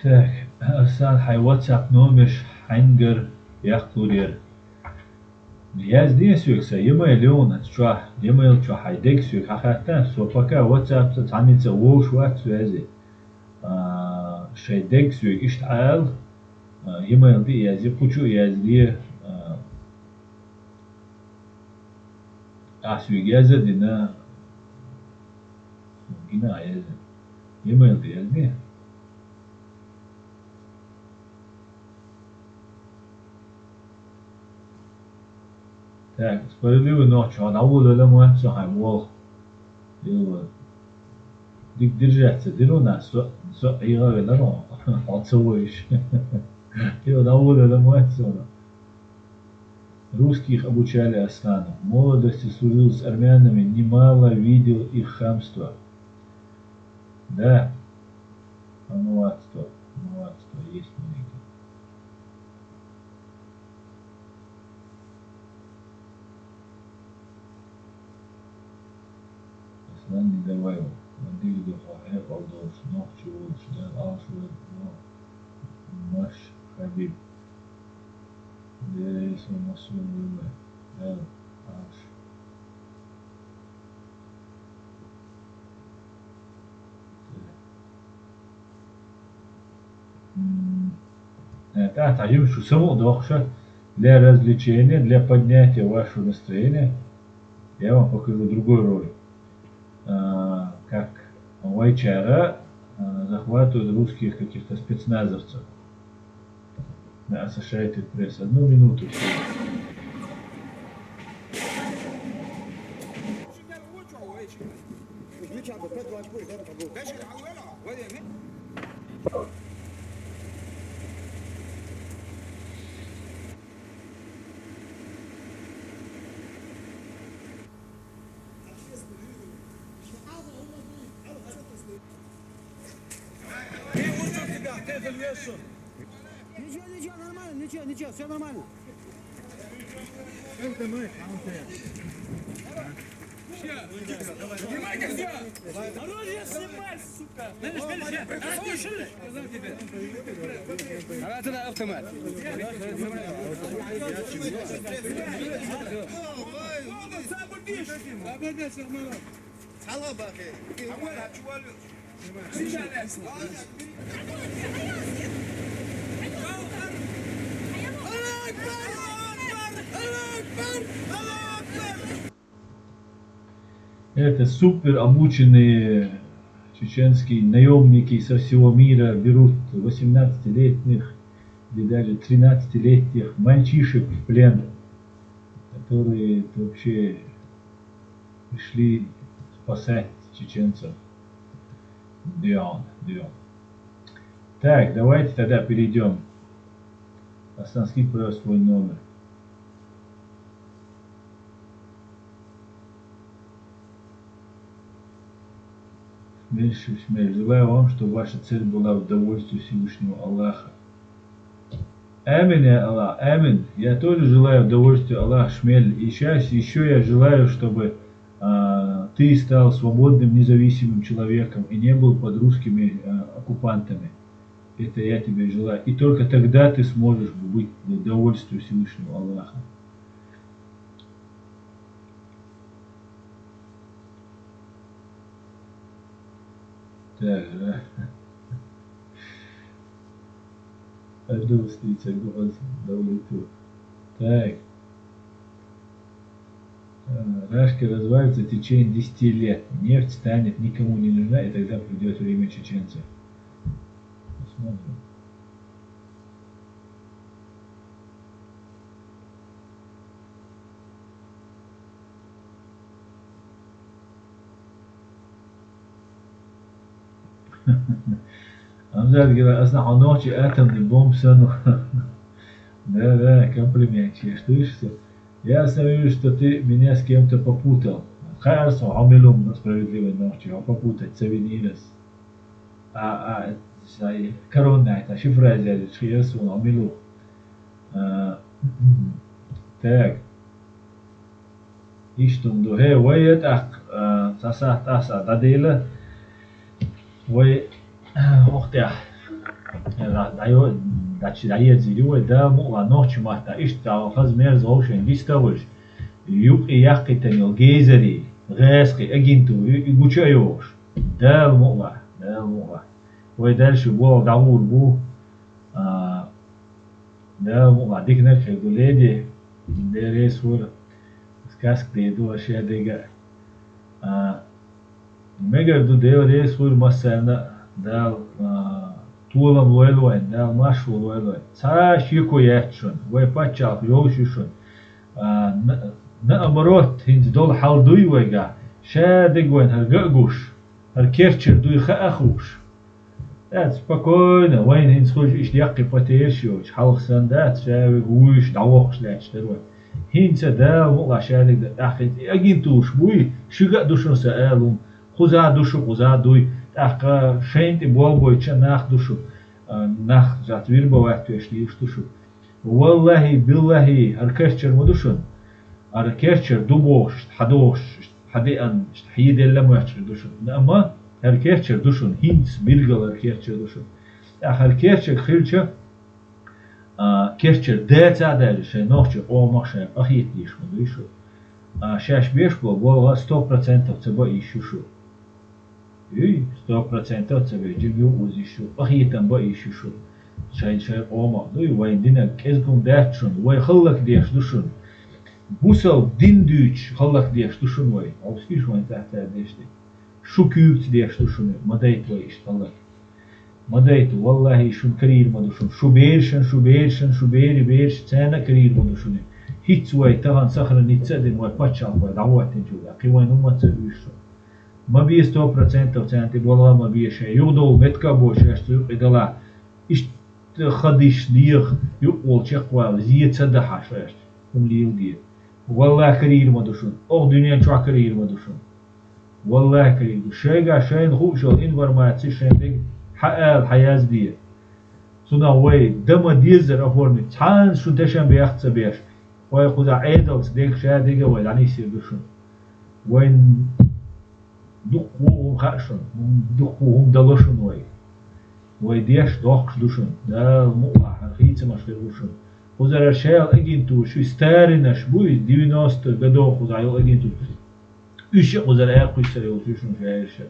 Так, Асан хай WhatsApp номер хангер яхтурер. Я здесь юкса, e-mail чё, e-mail чё хайдек сюк, хахата, со пока WhatsApp таница вош ват связи. Шайдек сюк иштаал, e-mail ди язи пучу язди сюк язди дина гина язди. E-mail ди язди. Так, справедливой ночью, а на воду ломать все хаймол. Держаться, дыру нас, и говорит, ну, отцовоишь. И на воду ломать все. Русских обучали Аслану. В молодости служил с армянами, немало видел их хамства. Да, хамоватство есть маленькое. Аслан не давай его. Надеюсь, что я полдолж, но чего сюда, алшует, но маш хабиб. Здесь он масу выбор. Да, алш. Это таим шусову дохша для развлечения, для поднятия вашего настроения. Я вам покажу другой ролик. Как Вайчара захватывают русских каких-то спецназовцев. Да, Associated Press. 1 минуту. Ничего, все нормально. Оружие снимай, сука! Это автомат. Это супер обученные чеченские наемники со всего мира берут 18-летних или даже 13-летних мальчишек в плен, которые вообще пришли спасать чеченцев. Дион. Так, давайте тогда перейдем. Астанский просто свой номер. Шмель. Желаю вам, чтобы ваша цель была в удовольствии Всевышнего Аллаха. Амин, я Аллах, амин. Я тоже желаю удовольствия Аллаха, Шмель. И сейчас еще я желаю, чтобы ты стал свободным, независимым человеком и не был под русскими оккупантами. Это я тебе желаю. И только тогда ты сможешь быть в удовольствии Всевышнего Аллаха. Так, да. Одну встречу, одну давлету. Так. Рашка развалится в течение 10 лет. Нефть станет никому не нужна, и тогда придет время чеченцев. Посмотрим. Амзад говорит, а ночи атомный бомб сану. Да, комплиментчик. Что видишь? Я вижу, что ты меня с кем-то попутал. Хайрсу амилум на справедливой ночи, а попутать совинирес. Корона это шифра взяли, хайрсу амилу. Так. Иштумду. Вайет таса дадила. Вай Охтя. Дачи зилюй да мула ночи мата ишта хазмер зошен диставыш. Юк и яхтенил гейзери гески агенту и гучаёш. Да мула. Вай дальше был гаур бу. Да мула дикнер хегуледи. Дерес вур. Сказк деду вообще дега. Мега до дерес вур масана дал Тулам лойлоин, дал машу лойлоин. Цара шику ячун, вай пачал йошишун. Наоборот, хинц дол халдуй вайга. Шадыгвайн харгагуш. Харкерчер дуй хаахуш. Да, спокойно. Вайн хинц хуш ишляқи патершиоч. Халхсан да, шавы гуиш, давохш ляч дервай. Хинца да, мула шадыг да. Ахит, агентуш буй, шига душун саалум. Хуза душу, хуза дуй. Ах, шейнти болбойча нах душу, нах зат вирбовать твешли душу. Валлахи, биллахи, аркерчер мудушун, аркерчер дубош, хадош, хадиан, хиделла муачер душун. Нама аркерчер душун, хинц биргал аркерчер душун. Ах, аркерчер хилча, керчер децадали, шей нохче омаше, ахит лишь мудушу. Шаш бешбо, волга 100% цеба ищушу. И 100% тебе джимю узишу, ахитам ба ищушу. Шай ома, ну и вайндина кезгум дачун, вай халлак деш душун. Бусал дин дюч халлак деш душун вай. Обскиш вайн тахта дешти. Шукюкт деш душун, мадайт вай иш халлак. ما ديت والله شون كرير مدوشون شو بيرش تانا كرير مدوشون هيت واي تغن صخر نيتسدن واي باتشال واي دعواتين جودا قوان وما تسويشون ما بيه 100% وتانتي والله ما بيه شيء يغدو متكا بوش يشتو يقدلا إش خديش ليغ يقول شقوال زيت سدحاش ويشت ليغ دي والله كرير مدوشون أو دنيا شو كرير مدوشون والله كرير شيء شين خوشل انفورماتسي شين ديك حقال حياز دي سونا وي دم ديزر أفورني تان شو تشان بيخت سبيش وي خدا عيدلس ديك شاد ديك وي يعني يصير بشون وين دقوهم خاشون دقوهم دلشون وي ديش دوخش دوشون دا مقلع حقيقة مشغل دوشون خدا رشال اجينتو شو ستارينش بوي 90 بدو خدا يو اجينتو ايش خدا اخو يسري وشون شايش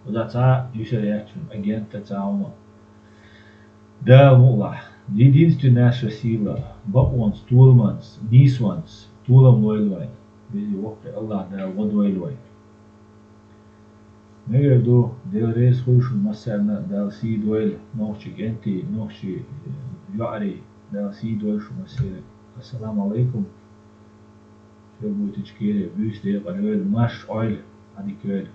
خدا تا يسري اكشن اجينت تاعوما دا مقلع دي دينستو ناشا سيلا بقوانس طولمانس نيسوانس طولم ويلوين بيجي وقت الله دا ود ويلوين نيجي دو ديل ريس خوش مثلا دال سي دويل نوشي انتي نوشي يعري دال سي دويل شو مسيرة السلام عليكم شو بوتشكيري بيش دي قريل ماش اويل هادي كويل